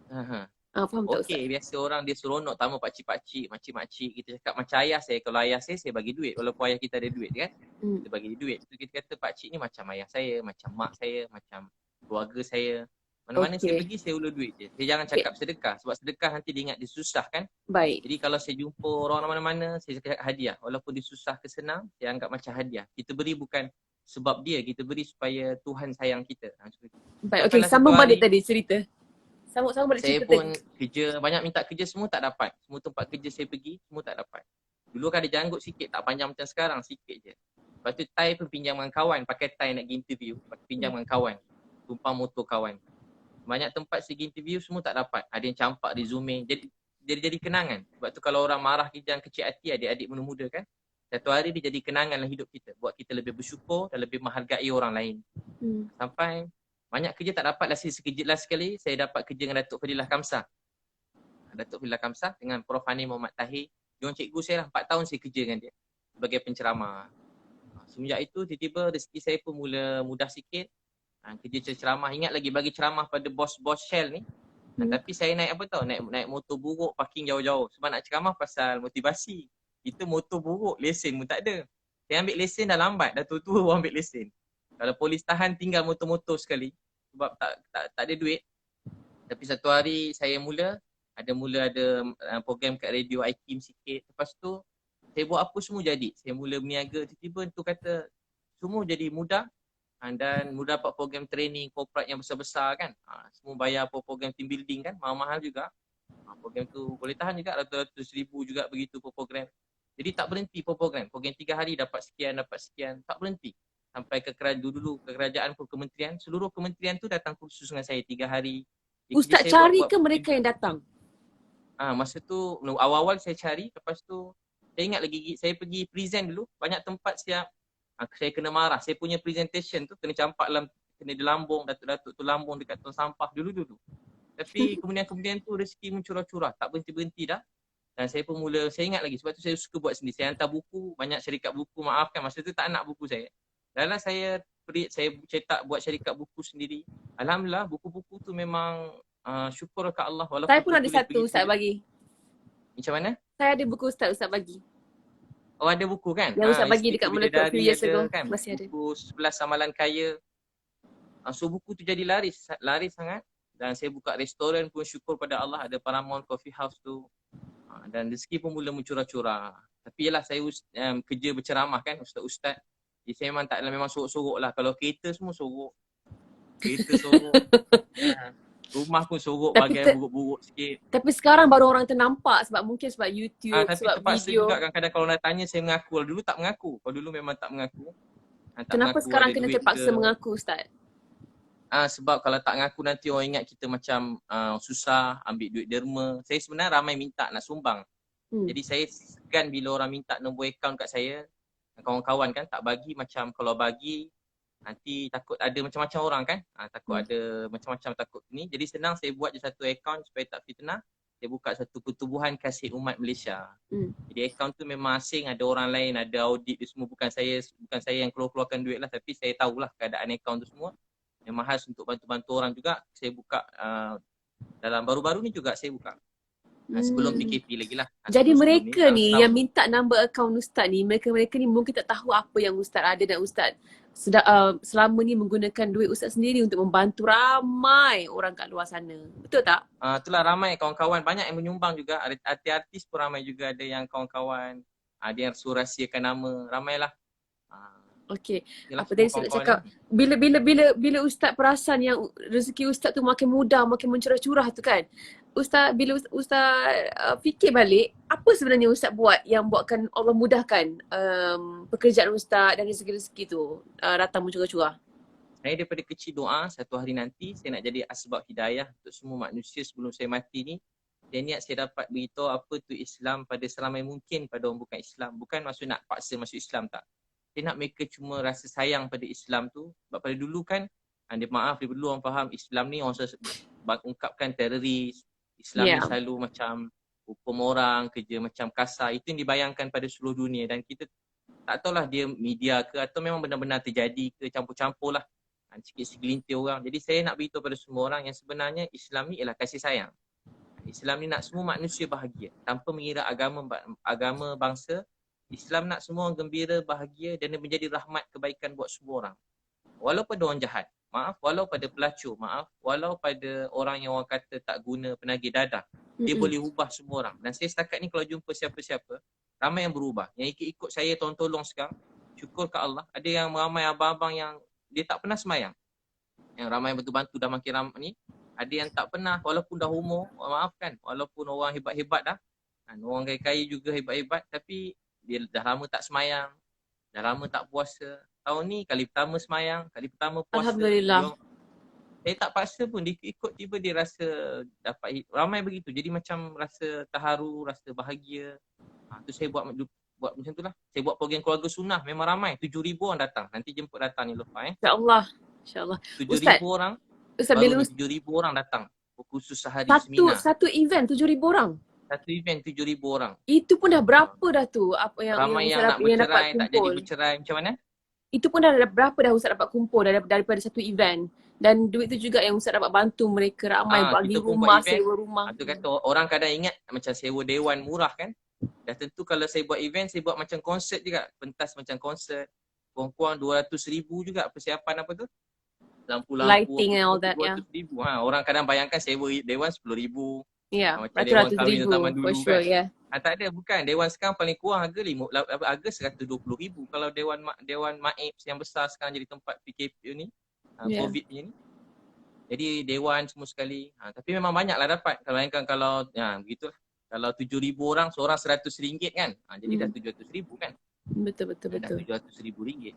Faham tak Ustaz? Biasa orang dia seronok tamu pakcik-pakcik, makcik-makcik. Kita cakap macam ayah saya. Kalau ayah saya bagi duit. Walaupun ayah kita ada duit kan. Kita bagi duit. So kita kata pakcik ni macam ayah saya, macam mak saya, macam keluarga saya. Mana-mana saya pergi, saya ulur duit je. Saya jangan cakap sedekah. Sebab sedekah nanti dia ingat dia susah kan. Baik. Jadi kalau saya jumpa orang mana-mana, saya cakap hadiah. Walaupun dia susah ke senang, saya anggap macam hadiah. Kita beri bukan sebab dia, kita beri supaya Tuhan sayang kita. Baik, okey. Sambung balik tadi cerita. Sambung balik saya cerita pun kerja, banyak minta kerja semua tak dapat. Semua tempat kerja saya pergi, semua tak dapat. Dulu kan ada janggut sikit, tak panjang macam sekarang, sikit je. Lepas tu tie pun pinjam dengan kawan, pakai tie nak pergi interview, pinjam dengan kawan. Tumpang motor kawan. Banyak tempat saya pergi interview semua tak dapat. Ada yang campak resume. Jadi kenangan. Sebab tu kalau orang marah kita yang kecil hati, adik-adik muda-muda kan, satu hari dia jadi kenangan dalam hidup kita. Buat kita lebih bersyukur dan lebih menghargai orang lain. Sampai banyak kerja tak dapat. Last sekali saya dapat kerja dengan Datuk Fadilah Kamsah. Datuk Fadilah Kamsah dengan Prof. Hani Muhammad Tahir. Dia orang cikgu saya lah. 4 tahun saya kerja dengan dia sebagai penceramah. Semenjak itu tiba-tiba rezeki saya pun mula mudah sikit. Kerja ceramah. Ingat lagi bagi ceramah pada bos-bos Shell ni. Tapi saya naik apa tau? Naik motor buruk, parking jauh-jauh. Sebab nak ceramah pasal motivasi. Itu motor buruk, lesen pun tak ada. Saya ambil lesen dah lambat. Dah tua-tua baru ambil lesen. Kalau polis tahan tinggal motor-motor sekali. Sebab tak ada duit. Tapi satu hari saya mula, mula ada program kat radio IKIM sikit. Lepas tu saya buat apa semua jadi. Saya mula berniaga, tiba-tiba tu kata semua jadi mudah. Dan mudah dapat program training corporate yang besar-besar kan. Semua bayar program team building kan, mahal-mahal juga. Program tu boleh tahan juga ratus-ratus ribu juga begitu program. Jadi tak berhenti program. Program 3 hari dapat sekian, tak berhenti. Sampai ke dulu ke kerajaan pun kementerian, seluruh kementerian tu datang kursus dengan saya 3 hari. Ustaz cari ke mereka yang datang? Masa tu awal-awal saya cari, lepas tu saya ingat lagi saya pergi present dulu, banyak tempat siap. Saya kena marah, saya punya presentation tu kena campak dalam, kena dilambung, datuk-datuk tu lambung dekat tong sampah dulu-dulu. Tapi kemudian tu rezeki mencurah-curah, tak berhenti-berhenti dah. Dan saya pun mula, saya ingat lagi, sebab tu saya suka buat sendiri. Saya hantar buku, banyak syarikat buku, maafkan masa tu tak nak buku saya. Dalam saya cetak buat syarikat buku sendiri. Alhamdulillah buku-buku tu memang syukur kat Allah. Walaupun saya pun ada satu Ustaz bagi. Macam mana? Saya ada buku Ustaz bagi. Oh ada buku kan? Yang Ustaz bagi dekat Melaka few years ago. Kan? Masih ada. Buku 11 Amalan Kaya. So buku tu jadi laris sangat. Dan saya buka restoran pun syukur pada Allah, ada Paramount Coffee House tu. Dan rezeki pun mula mencurah-curah. Tapi yalah saya kerja berceramah kan, ustaz-ustaz. Jadi saya memang sorok-sorok lah. Kalau kereta semua sorok. Kereta sorok. Rumah pun sorok bagai buruk-buruk sikit. Tapi sekarang baru orang ternampak sebab YouTube, tapi sebab terpaksa video. Juga kadang-kadang kalau nak tanya saya mengaku. Dulu tak mengaku. Kalau dulu memang tak mengaku. Kenapa sekarang kena terpaksa mengaku Ustaz? Sebab kalau tak mengaku nanti orang ingat kita macam susah, ambil duit derma. Saya sebenarnya ramai minta nak sumbang. Jadi saya segan bila orang minta nombor akaun kat saya. Kawan-kawan kan tak bagi, macam kalau bagi nanti takut ada macam-macam orang kan. Takut ada macam-macam takut ni. Jadi senang saya buat je satu akaun supaya tak fitnah. Saya buka satu pertubuhan kasih umat Malaysia. Jadi akaun tu memang asing, ada orang lain, ada audit dia semua, bukan saya yang keluarkan duit lah, tapi saya tahulah keadaan akaun tu semua. Memang khas untuk bantu-bantu orang juga. Saya buka dalam baru-baru ni juga saya buka. Sebelum PKP lagi lah. Jadi mereka ni yang minta number akaun Ustaz ni, mereka ni mungkin tak tahu apa yang Ustaz ada, dan Ustaz selama ni menggunakan duit Ustaz sendiri untuk membantu ramai orang kat luar sana. Betul tak? Itulah, ramai kawan-kawan. Banyak yang menyumbang juga. Artis pun ramai juga, ada yang kawan-kawan. Ada yang rahsiakan nama. Ramailah. Okey. Apa tadi saya nak cakap, bila Ustaz perasan yang rezeki Ustaz tu makin mudah, makin mencurah-curah tu kan, Ustaz, bila Ustaz fikir balik, apa sebenarnya Ustaz buat yang buatkan Allah mudahkan pekerjaan Ustaz dan rezeki-rezeki tu datang mencurah-curah? Saya daripada kecil doa, satu hari nanti saya nak jadi asbab hidayah untuk semua manusia sebelum saya mati ni. Saya niat saya dapat beritahu apa tu Islam pada seramai mungkin pada orang bukan Islam. Bukan maksud nak paksa masuk Islam, tak. Saya nak mereka cuma rasa sayang pada Islam tu. Sebab pada dulu kan, dia dulu orang faham Islam ni orang ungkapkan teroris. Islam ni selalu macam hukum orang, kerja macam kasar. Itu yang dibayangkan pada seluruh dunia. Dan kita tak tahulah dia media ke atau memang benar-benar terjadi ke, campur-campur lah. Sikit segelintir orang. Jadi saya nak beritahu pada semua orang yang sebenarnya Islam ni ialah kasih sayang. Islam ni nak semua manusia bahagia. Tanpa mengira agama bangsa. Islam nak semua orang gembira, bahagia dan menjadi rahmat kebaikan buat semua orang. Walau pada orang jahat, maaf. Walau pada pelacur, maaf. Walau pada orang yang orang kata tak guna, penagih dadah. Dia boleh ubah semua orang. Dan saya setakat ni kalau jumpa siapa-siapa, ramai yang berubah. Yang ikut saya tolong sekarang, syukur ke Allah. Ada yang ramai abang-abang yang dia tak pernah semayang. Yang ramai bantu-bantu dah makin ramai ni. Ada yang tak pernah, walaupun dah umur, maafkan. Walaupun orang hebat-hebat dah. Orang kaya-kaya juga hebat-hebat. Tapi dia dah lama tak semayang, dah lama tak puasa. Tahun ni kali pertama semayang, kali pertama puasa. Alhamdulillah. Saya tak paksa pun, dia ikut tiba dia rasa dapat, ramai begitu. Jadi macam rasa terharu, rasa bahagia. Tu saya buat macam tu lah. Saya buat program keluarga sunnah, memang ramai. 7,000 orang datang. Nanti jemput datang ni lupa InsyaAllah. InsyaAllah. 7,000 orang, Ustaz, baru 7,000 orang datang. Khusus sehari seminar. Satu event 7,000 orang? Satu event 7,000 orang. Itu pun dah berapa dah tu? Apa yang ramai yang nak bercerai, tak jadi bercerai. Macam mana? Itu pun dah berapa dah Ustaz dapat kumpul daripada satu event? Dan duit tu juga yang Ustaz dapat bantu mereka ramai bagi rumah, sewa rumah. Itu kata orang kadang ingat macam sewa dewan murah kan. Dah tentu kalau saya buat event, saya buat macam konsert juga. Pentas macam konsert. Kurang-kurang 200,000 juga persiapan apa tu? Lampu-lampu. Lighting and all that, 200,000. Orang kadang bayangkan sewa dewan 10,000. Ya, Macam dewan ratus-ratus kahwin ribu zaman for dulu sure, kan. ya. Tak ada, bukan. Dewan sekarang paling kurang harga harga 120,000. Kalau dewan maib yang besar sekarang jadi tempat PKP ni, Ya. COVID ni. Jadi dewan semua sekali. Tapi memang banyaklah dapat. Kalau bayangkan kalau begitulah. Kalau 7,000 orang, seorang RM100 kan. Jadi dah 700,000 kan. Betul. Dah RM700,000.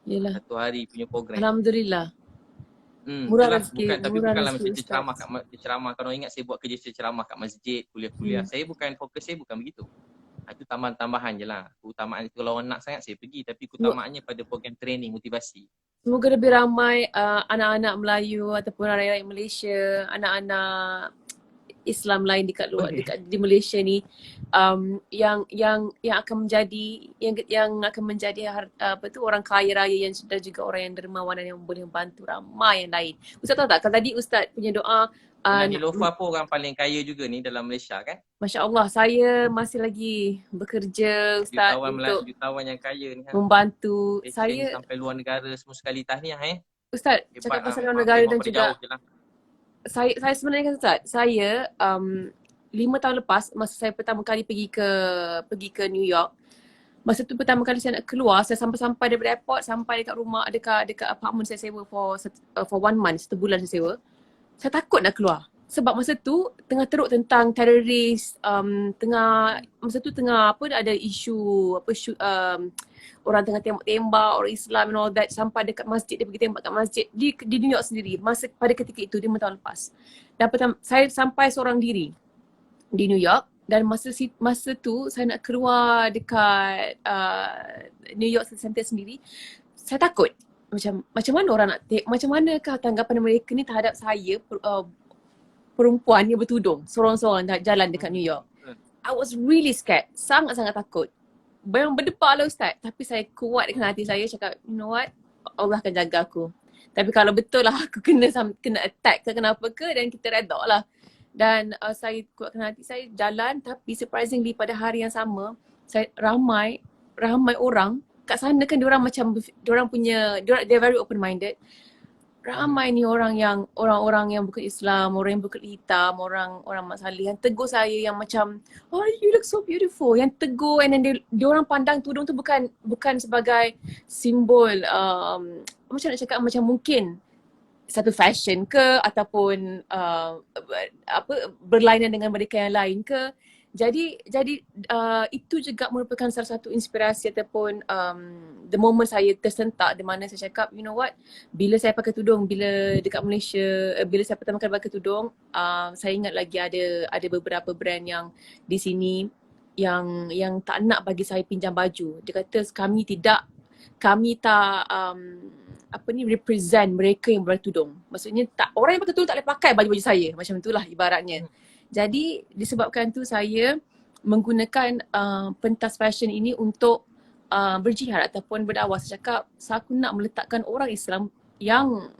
Yelah. Satu hari punya program. Alhamdulillah. Murah Itulah rezeki, tapi murah bukanlah rezeki macam Ustaz. ceramah. Kalau ingat saya buat kerja ceramah kat masjid, kuliah-kuliah. Saya bukan, fokus saya bukan begitu. Itu tambahan je lah. Keutamaan itu kalau orang nak sangat saya pergi. Tapi keutamaannya pada program training, motivasi. Semoga lebih ramai anak-anak Melayu ataupun rakyat Malaysia, anak-anak Islam lain dekat di Malaysia ni yang akan menjadi yang akan menjadi orang kaya raya yang dan juga orang yang dermawan dan yang boleh membantu ramai yang lain. Ustaz tahu tak, kalau tadi Ustaz punya doa Nilofa pun orang paling kaya juga ni dalam Malaysia kan? Masya Allah, saya masih lagi bekerja Ustaz untuk jutawan yang kaya ni. Membantu saya sampai luar negara semua sekali. Tahniah Ustaz, cakap pasal luar negara dan juga saya sebenarnya kan Ustaz, saya 5 tahun lepas masa saya pertama kali pergi ke New York, masa tu pertama kali saya nak keluar, saya sampai daripada airport sampai dekat rumah, dekat apartment saya sewa for 1 month, 1 bulan saya sewa. Saya takut nak keluar. Sebab masa tu tengah teruk tentang teroris, masa tu tengah ada isu orang tengah tembak-tembak orang Islam and all that, sampai dekat masjid dia pergi tembak kat masjid di New York sendiri masa pada ketika itu 5 tahun lepas. Dan saya sampai seorang diri di New York dan masa tu saya nak keluar dekat New York Center sendiri, saya takut macam mana orang nak macam manakah tanggapan mereka ni terhadap saya perempuan yang bertudung seorang-seorang jalan dekat New York. I was really scared, sangat-sangat takut. Memang berdebar lah Ustaz, tapi saya kuat dengan hati saya, cakap you know what, Allah akan jaga aku. Tapi kalau betul lah aku kena attack ke kenapa ke, dan kita redha lah. Dan saya kuatkan hati saya jalan, tapi surprisingly pada hari yang sama saya ramai orang kat sana kan, they're very open minded. Ramai ni orang yang bukan Islam, orang yang berkulit hitam, orang Mat Salleh yang tegur saya yang macam, oh you look so beautiful, yang tegur, and then dia orang pandang tudung tu bukan sebagai simbol macam nak cakap, macam mungkin satu fashion ke ataupun berlainan dengan mereka yang lain ke. Jadi itu juga merupakan salah satu inspirasi ataupun the moment saya tersentak di mana saya cakap, you know what, bila saya pakai tudung, bila dekat Malaysia, bila saya pertama kali pakai tudung, saya ingat lagi ada beberapa brand yang di sini yang tak nak bagi saya pinjam baju. Dia kata kami tak represent mereka yang bertudung. Maksudnya orang yang pakai tudung tak boleh pakai baju-baju saya, macam itulah ibaratnya. Jadi disebabkan tu saya menggunakan pentas fashion ini untuk berjihad ataupun berdakwah. Saya cakap aku nak meletakkan orang Islam yang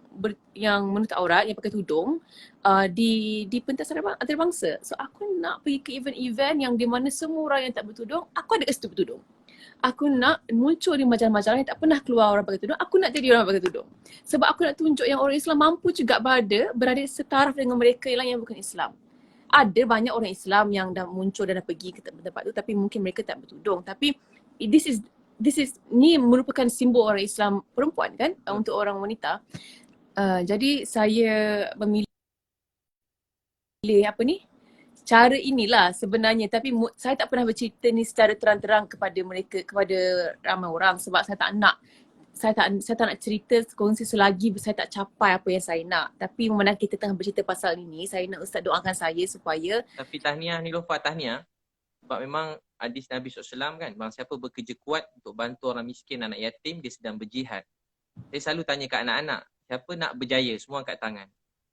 menutup aurat, yang pakai tudung di pentas antarabangsa. So aku nak pergi ke event-event yang di mana semua orang yang tak bertudung, aku ada kat situ bertudung. Aku nak muncul di majalah-majalah yang tak pernah keluar orang pakai tudung. Aku nak jadi orang pakai tudung. Sebab aku nak tunjuk yang orang Islam mampu juga berada setaraf dengan mereka yang bukan Islam. Ada banyak orang Islam yang dah muncul dan dah pergi ke tempat tu, tapi mungkin mereka tak bertudung. Tapi ni merupakan simbol orang Islam perempuan kan, untuk orang wanita. Jadi saya memilih cara inilah sebenarnya, tapi saya tak pernah bercerita ni secara terang-terang kepada ramai orang, sebab saya tak nak cerita kongsi selagi saya tak capai apa yang saya nak. Tapi memang kita tengah bercerita pasal ini, saya nak Ustaz doakan saya supaya. Tapi tahniah Nilofa, tahniah. Sebab memang hadis Nabi SAW kan, bang siapa bekerja kuat untuk bantu orang miskin, anak yatim, dia sedang berjihad. Saya selalu tanya kat anak-anak, siapa nak berjaya? Semua angkat tangan.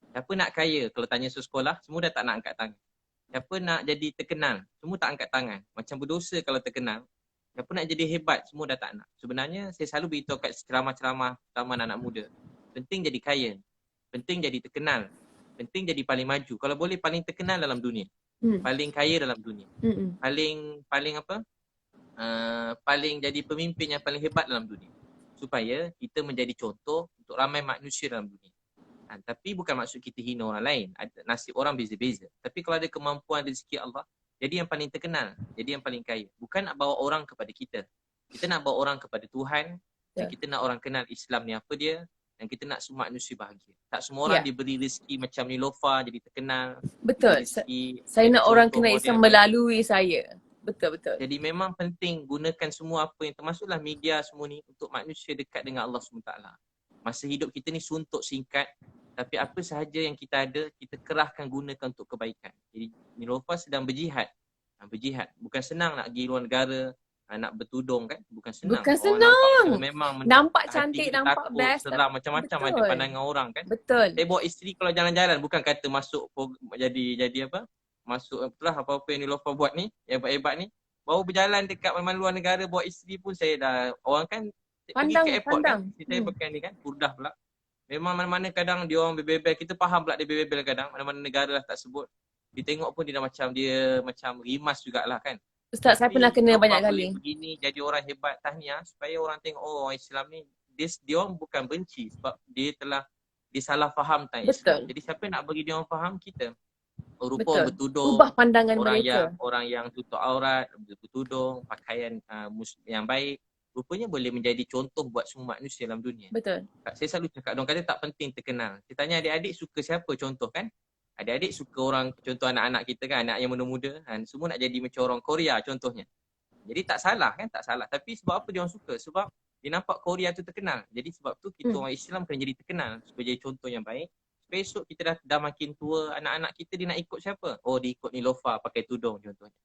Siapa nak kaya? Kalau tanya sekolah, semua dah tak nak angkat tangan. Siapa nak jadi terkenal? Semua tak angkat tangan. Macam berdosa kalau terkenal. Siapa nak jadi hebat? Semua dah tak nak. Sebenarnya saya selalu beritahu kat ceramah-ceramah anak muda. Penting jadi kaya. Penting jadi terkenal. Penting jadi paling maju. Kalau boleh paling terkenal dalam dunia. Paling kaya dalam dunia. Paling jadi pemimpin yang paling hebat dalam dunia. Supaya kita menjadi contoh untuk ramai manusia dalam dunia. Tapi bukan maksud kita hina orang lain. Nasib orang beza-beza. Tapi kalau ada kemampuan rezeki Allah, jadi yang paling terkenal, jadi yang paling kaya. Bukan nak bawa orang kepada kita. Kita nak bawa orang kepada Tuhan, dan kita nak orang kenal Islam ni apa dia, dan kita nak semua manusia bahagia. Tak semua orang diberi rezeki macam Nilofa jadi terkenal. Betul. Rezeki, Saya nak orang contoh kenal model Islam melalui saya. Betul. Jadi memang penting gunakan semua apa yang termasuklah media semua ni untuk manusia dekat dengan Allah SWT. Masa hidup kita ni suntuk singkat, tapi apa sahaja yang kita ada, kita kerahkan gunakan untuk kebaikan. Jadi Nilofa sedang berjihad. Berjihad. Bukan senang nak pergi luar negara, nak bertudung kan. Bukan senang. Bukan orang senang. Memang nampak hati cantik, kita nampak takut, best. seram macam-macam ada pandangan orang kan. Betul. Saya bawa isteri kalau jalan-jalan, bukan kata masuk jadi apa, masuk itulah apa-apa yang Nilofa buat ni, hebat-hebat ni. Baru berjalan dekat mana-mana luar negara, bawa isteri pun saya dah, orang kan pergi ke airport kan, saya pakai ni kan, Burdah pula. Memang mana-mana kadang dia orang bebel-bebel, kita faham pula dia bebel-bebel kadang, mana-mana negara lah tak sebut. Dia tengok pun dia macam rimas jugalah kan. Ustaz, saya pernah kena banyak kali. Begini, jadi orang hebat, tahniah, supaya orang tengok, oh Islam ni, dia orang bukan benci sebab dia salah faham tentang Islam. Jadi siapa nak bagi dia orang faham? Kita. Rupa orang bertudung, ubah pandangan mereka. Orang yang tutup aurat, bertudung, pakaian yang baik, rupanya boleh menjadi contoh buat semua manusia dalam dunia. Betul. Saya selalu cakap, diorang kata tak penting terkenal. Saya tanya adik-adik suka siapa contoh kan? Adik-adik suka orang, contoh anak-anak kita kan, anak yang muda-muda kan, semua nak jadi macam orang Korea contohnya. Jadi tak salah kan, tak salah. Tapi sebab apa dia orang suka? Sebab dia nampak Korea tu terkenal. Jadi sebab tu kita orang Islam kena jadi terkenal supaya jadi contoh yang baik. Besok kita dah makin tua, anak-anak kita dia nak ikut siapa? Oh, dia ikut Nilofa pakai tudung contohnya.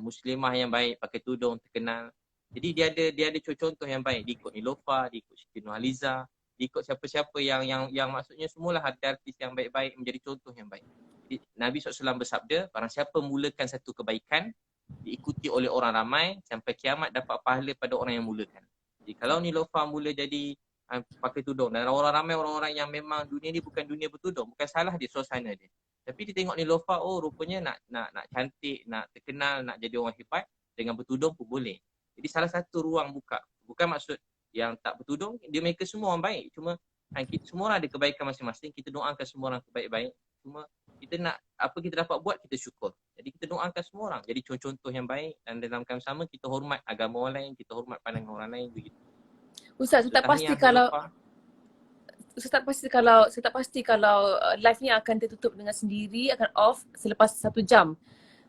Muslimah yang baik pakai tudung terkenal. Jadi dia ada contoh yang baik. Dia ikut Nilofa, dia ikut Siti Nurhaliza, dia ikut siapa-siapa yang maksudnya semualah artis yang baik-baik menjadi contoh yang baik. Jadi, Nabi SAW bersabda, barang siapa mulakan satu kebaikan, diikuti oleh orang ramai, sampai kiamat dapat pahala pada orang yang mulakan. Jadi kalau Nilofa mula jadi pakai tudung dan orang ramai orang-orang yang memang dunia ni bukan dunia bertudung, bukan salah dia, suasana dia. Tapi dia tengok Nilofa, oh rupanya nak cantik, nak terkenal, nak jadi orang hebat, dengan bertudung pun boleh. Jadi salah satu ruang buka. Bukan maksud yang tak bertudung, mereka semua orang baik. Cuma kita semua orang ada kebaikan masing-masing, kita doakan semua orang baik-baik. Cuma kita nak, apa kita dapat buat, kita syukur. Jadi kita doakan semua orang jadi contoh yang baik, dan dalam keadaan sama kita hormat agama orang lain, kita hormat pandangan orang lain begitu. Ustaz, saya tak pasti kalau live ni akan tertutup dengan sendiri, akan off selepas 1 jam.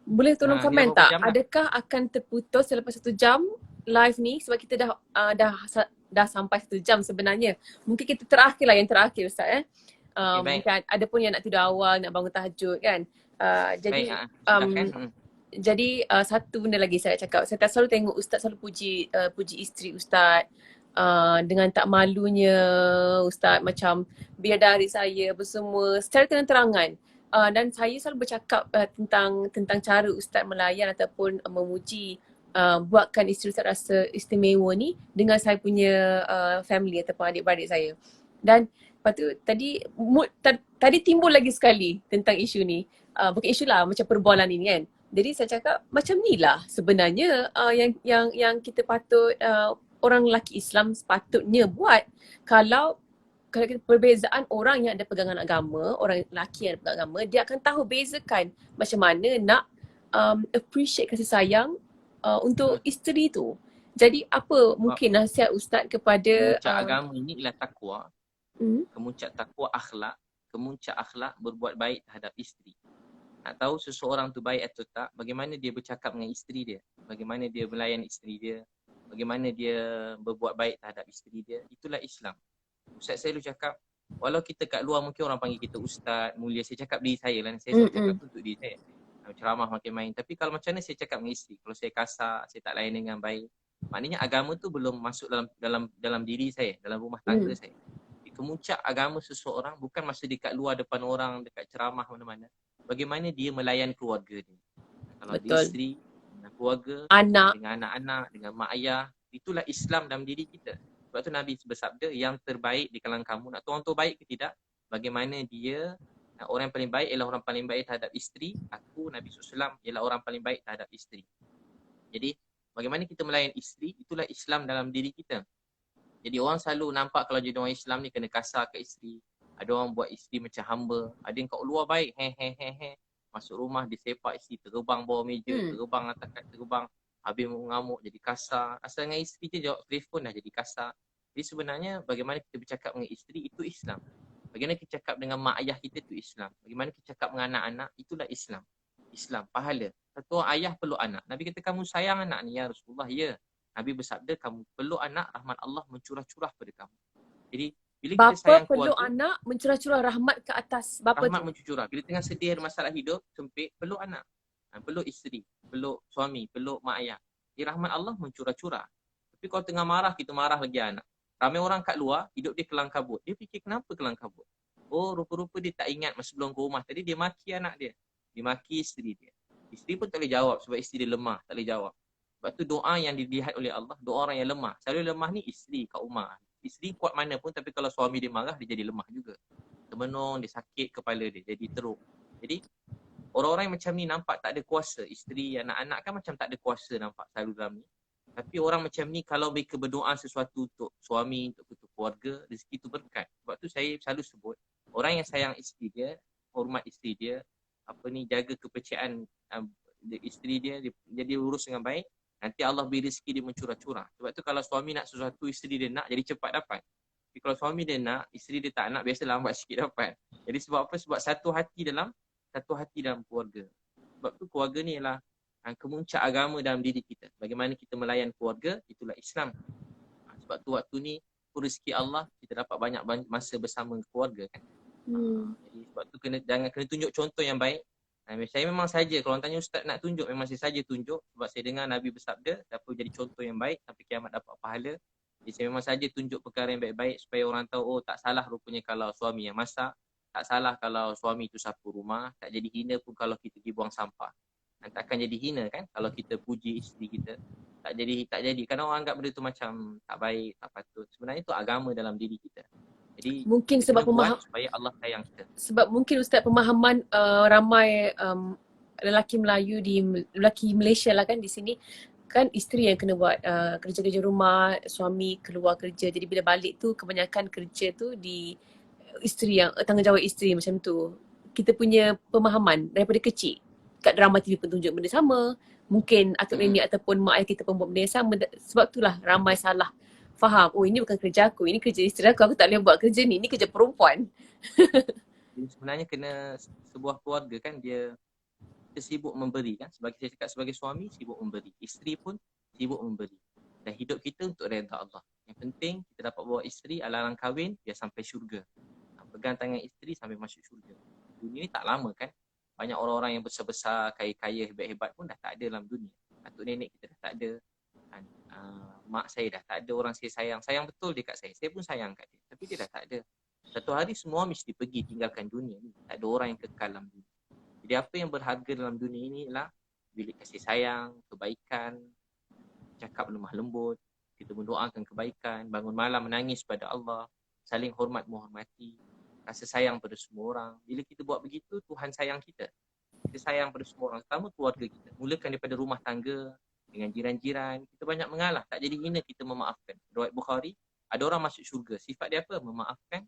Boleh tolong komen tak? Adakah akan terputus selepas 1 jam live ni? Sebab kita dah sampai 1 jam sebenarnya. Mungkin kita yang terakhir Ustaz mungkin ada pun yang nak tidur awal, nak bangun tahajud kan. Jadi satu benda lagi saya cakap. Saya tak selalu tengok Ustaz selalu puji isteri Ustaz. Dengan tak malunya Ustaz macam bidadari saya bersemua secara terang-terangan. Dan saya selalu bercakap tentang cara Ustaz melayan ataupun memuji, buatkan isteri Ustaz rasa istimewa ni dengan saya punya family ataupun adik-beradik saya. Dan lepas tu tadi timbul lagi sekali tentang isu ni. Bukan isu lah, macam perbualan ini kan. Jadi saya cakap macam ni lah sebenarnya yang kita patut, orang lelaki Islam sepatutnya buat. Kalau perbezaan orang yang ada pegangan agama, orang lelaki yang ada pegangan agama, dia akan tahu bezakan macam mana nak appreciate kasih sayang untuk isteri tu. Jadi apa mungkin nasihat Ustaz kepada kemuncak agama ini ialah takwa. Kemuncak takwa akhlak, kemuncak akhlak berbuat baik terhadap isteri. Nak tahu seseorang tu baik atau tak, bagaimana dia bercakap dengan isteri dia, bagaimana dia melayan isteri dia, bagaimana dia berbuat baik terhadap isteri dia. Itulah Islam. Ustaz saya dulu cakap, walau kita kat luar mungkin orang panggil kita ustaz, mulia. Saya cakap diri saya lah, saya selalu cakap tu untuk diri saya. Ceramah makin main. Tapi kalau macam mana saya cakap dengan isteri, kalau saya kasar, saya tak layan dengan baik, maknanya agama tu belum masuk dalam diri saya, dalam rumah tangga saya. Kemuncak agama seseorang bukan masa dia kat luar depan orang, dekat ceramah mana-mana. Bagaimana dia melayan keluarga dia. Kalau dia isteri, dengan keluarga, dengan anak-anak, dengan mak ayah, itulah Islam dalam diri kita. Sebab tu Nabi bersabda, yang terbaik di kalangan kamu, nak tahu orang tu baik ke tidak, bagaimana dia, orang yang paling baik ialah orang paling baik terhadap isteri. Aku, Nabi SAW, ialah orang paling baik terhadap isteri. Jadi, bagaimana kita melayan isteri, itulah Islam dalam diri kita. Jadi orang selalu nampak kalau jadi orang Islam ni kena kasar ke isteri, Ada orang buat isteri macam hamba. Ada yang kat luar baik. Masuk rumah dia sepak isteri, terbang bawah meja, terbang atas kat terbang. Habis mengamuk jadi kasar. Asal dengan isteri je jawab telefon dah jadi kasar. Jadi sebenarnya bagaimana kita bercakap dengan isteri itu Islam. Bagaimana kita cakap dengan mak ayah kita itu Islam. Bagaimana kita cakap dengan anak-anak itulah Islam. Islam, pahala. Satu ayah peluk anak. Nabi kata kamu sayang anak ni ya Rasulullah. Ya. Nabi bersabda kamu peluk anak, rahmat Allah mencurah-curah pada kamu. Jadi bila kita Bapa sayang peluk keluarga, anak mencurah-curah rahmat ke atas bapa rahmat tu. mencurah. Bila tengah sedih ada masalah hidup, sempit, peluk anak. Peluk isteri, peluk suami, peluk mak ayah. Jadi rahmat Allah mencurah-curah. Tapi kalau tengah marah, kita marah lagi anak. Ramai orang kat luar, hidup dia kelang kabut. Dia fikir kenapa kelang kabut? Oh, rupa-rupa dia tak ingat masa sebelum ke rumah. Tadi dia maki anak dia. Dia maki isteri dia. Isteri pun tak boleh jawab sebab isteri dia lemah. Tak boleh jawab. Sebab tu doa yang dilihat oleh Allah, doa orang yang lemah. Selalu lemah ni isteri kat rumah. Isteri kuat mana pun, tapi kalau suami dia marah, dia jadi lemah juga. Termenung, dia sakit kepala dia, jadi teruk. Jadi, orang-orang yang macam ni nampak tak ada kuasa. Isteri, anak-anak kan macam tak ada kuasa nampak selalu dalam ni. Tapi orang macam ni kalau mereka berdoa sesuatu untuk suami, untuk keluarga, rezeki tu berkat. Sebab tu saya selalu sebut, orang yang sayang isteri dia, hormat isteri dia, jaga kepercayaan isteri dia urus dengan baik, nanti Allah beri rezeki dia mencurah-curah. Sebab tu kalau suami nak sesuatu, isteri dia nak, jadi cepat dapat. Tapi kalau suami dia nak, isteri dia tak nak, biasa lambat sikit dapat. Jadi sebab apa? Sebab satu hati dalam keluarga. Sebab tu keluarga ni ialah kemuncak agama dalam diri kita. Bagaimana kita melayan keluarga, itulah Islam. Sebab tu waktu ni rezeki Allah, kita dapat banyak masa bersama keluarga kan. Jadi sebab tu jangan kena tunjuk contoh yang baik. Saya memang saja, kalau orang tanya ustaz nak tunjuk, memang saya saja tunjuk. Sebab saya dengar Nabi bersabda, siapa jadi contoh yang baik sampai kiamat dapat pahala. Jadi saya memang saja tunjuk perkara yang baik-baik supaya orang tahu, oh tak salah rupanya kalau suami yang masak. Tak salah kalau suami tu sapu rumah. Tak jadi hina pun kalau kita pergi buang sampah. Takkan jadi hina kan kalau kita puji isteri kita. Tak jadi. Kerana orang anggap benda tu macam tak baik, tak patut. Sebenarnya itu agama dalam diri kita. Jadi mungkin kita sebab buat supaya Allah sayang kita. Sebab mungkin Ustaz pemahaman ramai lelaki Melayu lelaki Malaysia lah kan di sini kan isteri yang kena buat kerja-kerja rumah, suami keluar kerja. Jadi bila balik tu kebanyakan kerja tu di isteri yang tanggungjawab isteri macam tu. Kita punya pemahaman daripada kecil kat drama TV pun tunjuk benda sama. Mungkin atuk nenek ataupun mak ayah kita pun buat benda yang sama. Sebab itulah ramai salah faham. Oh ini bukan kerja aku, ini kerja isteri aku tak boleh buat kerja ni kerja perempuan. Jadi sebenarnya kena sebuah keluarga kan dia sibuk memberi kan. Saya cakap sebagai suami sibuk memberi. Isteri pun sibuk memberi. Dan hidup kita untuk redha Allah. Yang penting kita dapat bawa isteri alarang kahwin dia sampai syurga. Pegang tangan isteri sampai masuk syurga. Dunia ni tak lama kan. Banyak orang-orang yang besar-besar, kaya-kaya, hebat-hebat pun dah tak ada dalam dunia. Atuk nenek kita dah tak ada. Mak saya dah tak ada. Orang saya sayang. Sayang betul dekat saya. Saya pun sayang kat dia. Tapi dia dah tak ada. Satu hari semua mesti pergi tinggalkan dunia ni. Tak ada orang yang kekal dalam dunia. Jadi apa yang berharga dalam dunia ini ialah bilik kasih sayang, kebaikan, cakap lemah lembut, kita mendoakan kebaikan, bangun malam menangis pada Allah, saling hormat menghormati, rasa sayang pada semua orang. Bila kita buat begitu, Tuhan sayang kita. Kita sayang pada semua orang, terutama keluarga kita. Mulakan daripada rumah tangga, dengan jiran-jiran. Kita banyak mengalah, tak jadi hina kita memaafkan. Riwayat Bukhari, ada orang masuk syurga. Sifat dia apa? Memaafkan.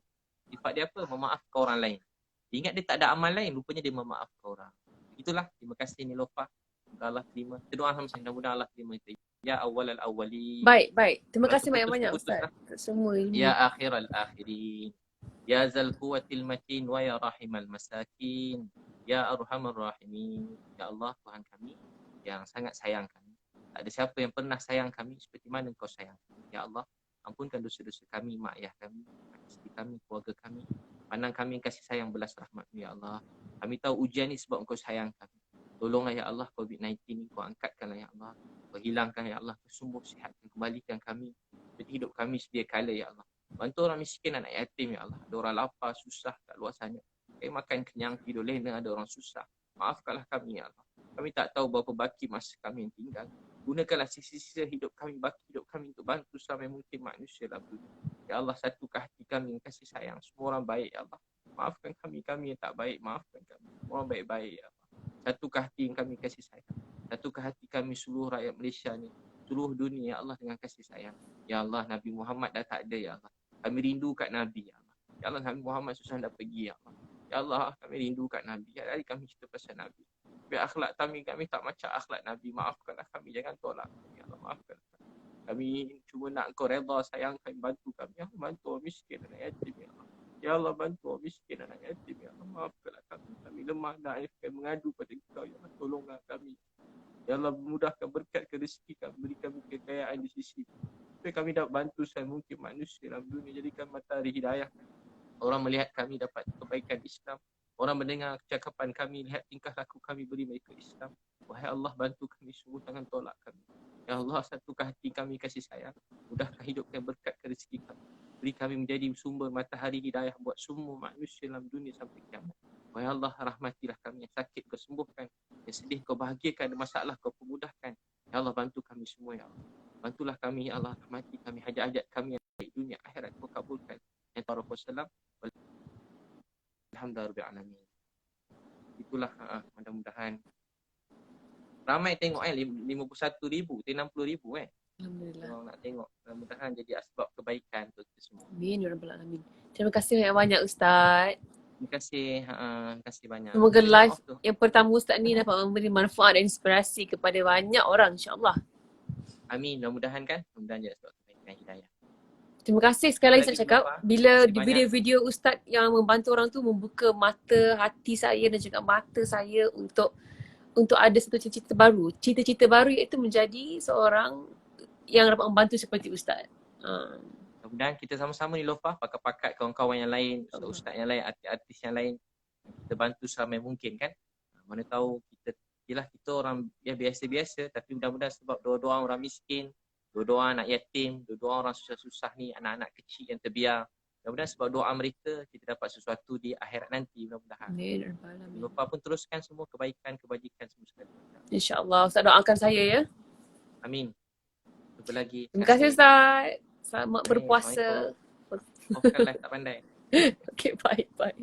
Sifat dia apa? Memaafkan orang lain. Dia ingat dia tak ada amal lain, rupanya dia memaafkan orang. Itulah, terima kasih Nilofa. Allah terima. Kita doa sama-sama, mudah-mudahan Allah terima kita. Ya awal al-awwali. Baik. Terima kasih banyak-banyak Ustaz. Semua ilmu. Ya akhir al-akhirin. Ya zal quwwatil matin wa ya rahimal masakin. Ya arhamar rahimin. Ya Allah, Tuhan kami yang sangat sayang kami. Tak ada siapa yang pernah sayang kami seperti mana Engkau sayang. Ya Allah, ampunkan dosa-dosa kami, mak ayah kami, isteri kami, keluarga kami. Pandang kami kasih sayang belas rahmat ya Allah. Kami tahu ujian ni sebab Engkau sayang kami. Tolonglah ya Allah COVID-19 ni Kau angkatkanlah ya Allah. Kau hilangkan ya Allah. Kau sembuh sihatkan, kembalikan kami seperti hidup kami sedia kala ya Allah. Bantu orang miskin, anak yatim ya Allah. Ada orang lapar, susah kat luar sana. Makan kenyang, tidur lena, ada orang susah. Maafkanlah kami ya Allah. Kami tak tahu berapa baki masa kami yang tinggal. Gunakanlah sisa-sisa hidup kami, baki hidup kami untuk bantu sampai mungkin manusia dalam dunia. Ya Allah, satukah hati kami yang kasih sayang. Semua orang baik ya Allah. Maafkan kami yang tak baik. Maafkan kami. Orang baik-baik ya Allah. Satukah hati yang kami kasih sayang. Satukah hati kami seluruh rakyat Malaysia ni. Seluruh dunia ya Allah dengan kasih sayang. Ya Allah, Nabi Muhammad dah tak ada ya Allah. Kami rindu kat Nabi ya Allah. Ya Allah, Nabi Muhammad SAW dah pergi, ya Allah. Ya Allah, kami rindukan Nabi. Ya Allah, kami cerita pasal Nabi. Biar akhlak kami tak macam akhlak Nabi. Maafkanlah kami, jangan tolak kami. Ya Allah, maafkan. Kami cuma nak Engkau redha, sayang kami, bantu kami. Ya Allah, bantu orang miskin, anak yatim, ya Allah. Ya Allah, bantu orang miskin, anak yatim, ya Allah. Maafkanlah kami. Kami lemah dan kami mengadu pada Engkau, ya Allah. Tolonglah kami. Ya Allah, mudahkan berkat ke rezeki kami, beri kami kekayaan di sisi. Supaya kami dapat bantu semungkin manusia dalam dunia, jadikan matahari hidayah. Orang melihat kami dapat kebaikan Islam. Orang mendengar cakapan kami, lihat tingkah laku kami, beri mereka Islam. Wahai Allah, bantu kami sungguh, jangan tolak kami. Ya Allah, satukan hati kami kasih sayang. Mudahkan hidupkan berkat ke rezeki kami. Beri kami menjadi sumber matahari hidayah buat semua manusia dalam dunia sampai kiamat. Wahai Allah, rahmatilah kami. Yang sakit kau sembuhkan, yang sedih kau bahagiakan, ada masalah kau permudahkan. Ya Allah, bantu kami semua, ya Allah. Bantulah kami, ya Allah, rahmati kami, hajat-hajat kami yang baik dunia akhirat kau kabulkan. Yang Rasulullah Alhamdulillah. Itulah, mudah-mudahan ramai tengok 51,000, 60,000 Alhamdulillah. Orang nak tengok. Mudah-mudahan jadi asbab kebaikan untuk kita semua. Amin ya rabbal alamin. Terima kasih banyak Ustaz. Terima kasih banyak. Semoga live yang pertama Ustaz ni dapat memberi manfaat dan inspirasi kepada banyak orang, insya-Allah. Amin. Mudah-mudahan kan. Mudah-mudahan jadi asbab kebaikan hidayah. Terima kasih sekali lagi saya cakap. Bila video-video Ustaz yang membantu orang tu membuka mata hati saya dan juga mata saya untuk ada satu cita-cita baru. Cita-cita baru iaitu menjadi seorang yang dapat membantu seperti Ustaz. Mudah-mudahan kita sama-sama ni Lofa, pakat-pakat kawan-kawan yang lain, ustaz-ustaz yang lain, artis-artis yang lain, kita bantu seramai mungkin kan. Mana tahu kita orang biasa-biasa, tapi mudah-mudahan sebab doa-doa orang miskin, doa-doa anak yatim, doa orang susah-susah ni, anak-anak kecil yang terbiar. Mudah-mudahan sebab doa mereka kita dapat sesuatu di akhirat nanti, mudah-mudahan. Amin. Lupa pun teruskan semua kebaikan, kebajikan semua sekali. InsyaAllah. Ustaz doakan saya ya. Amin. Jumpa lagi. Terima kasih Ustaz. Selamat berpuasa. Off kan live tak pandai. Okay, bye.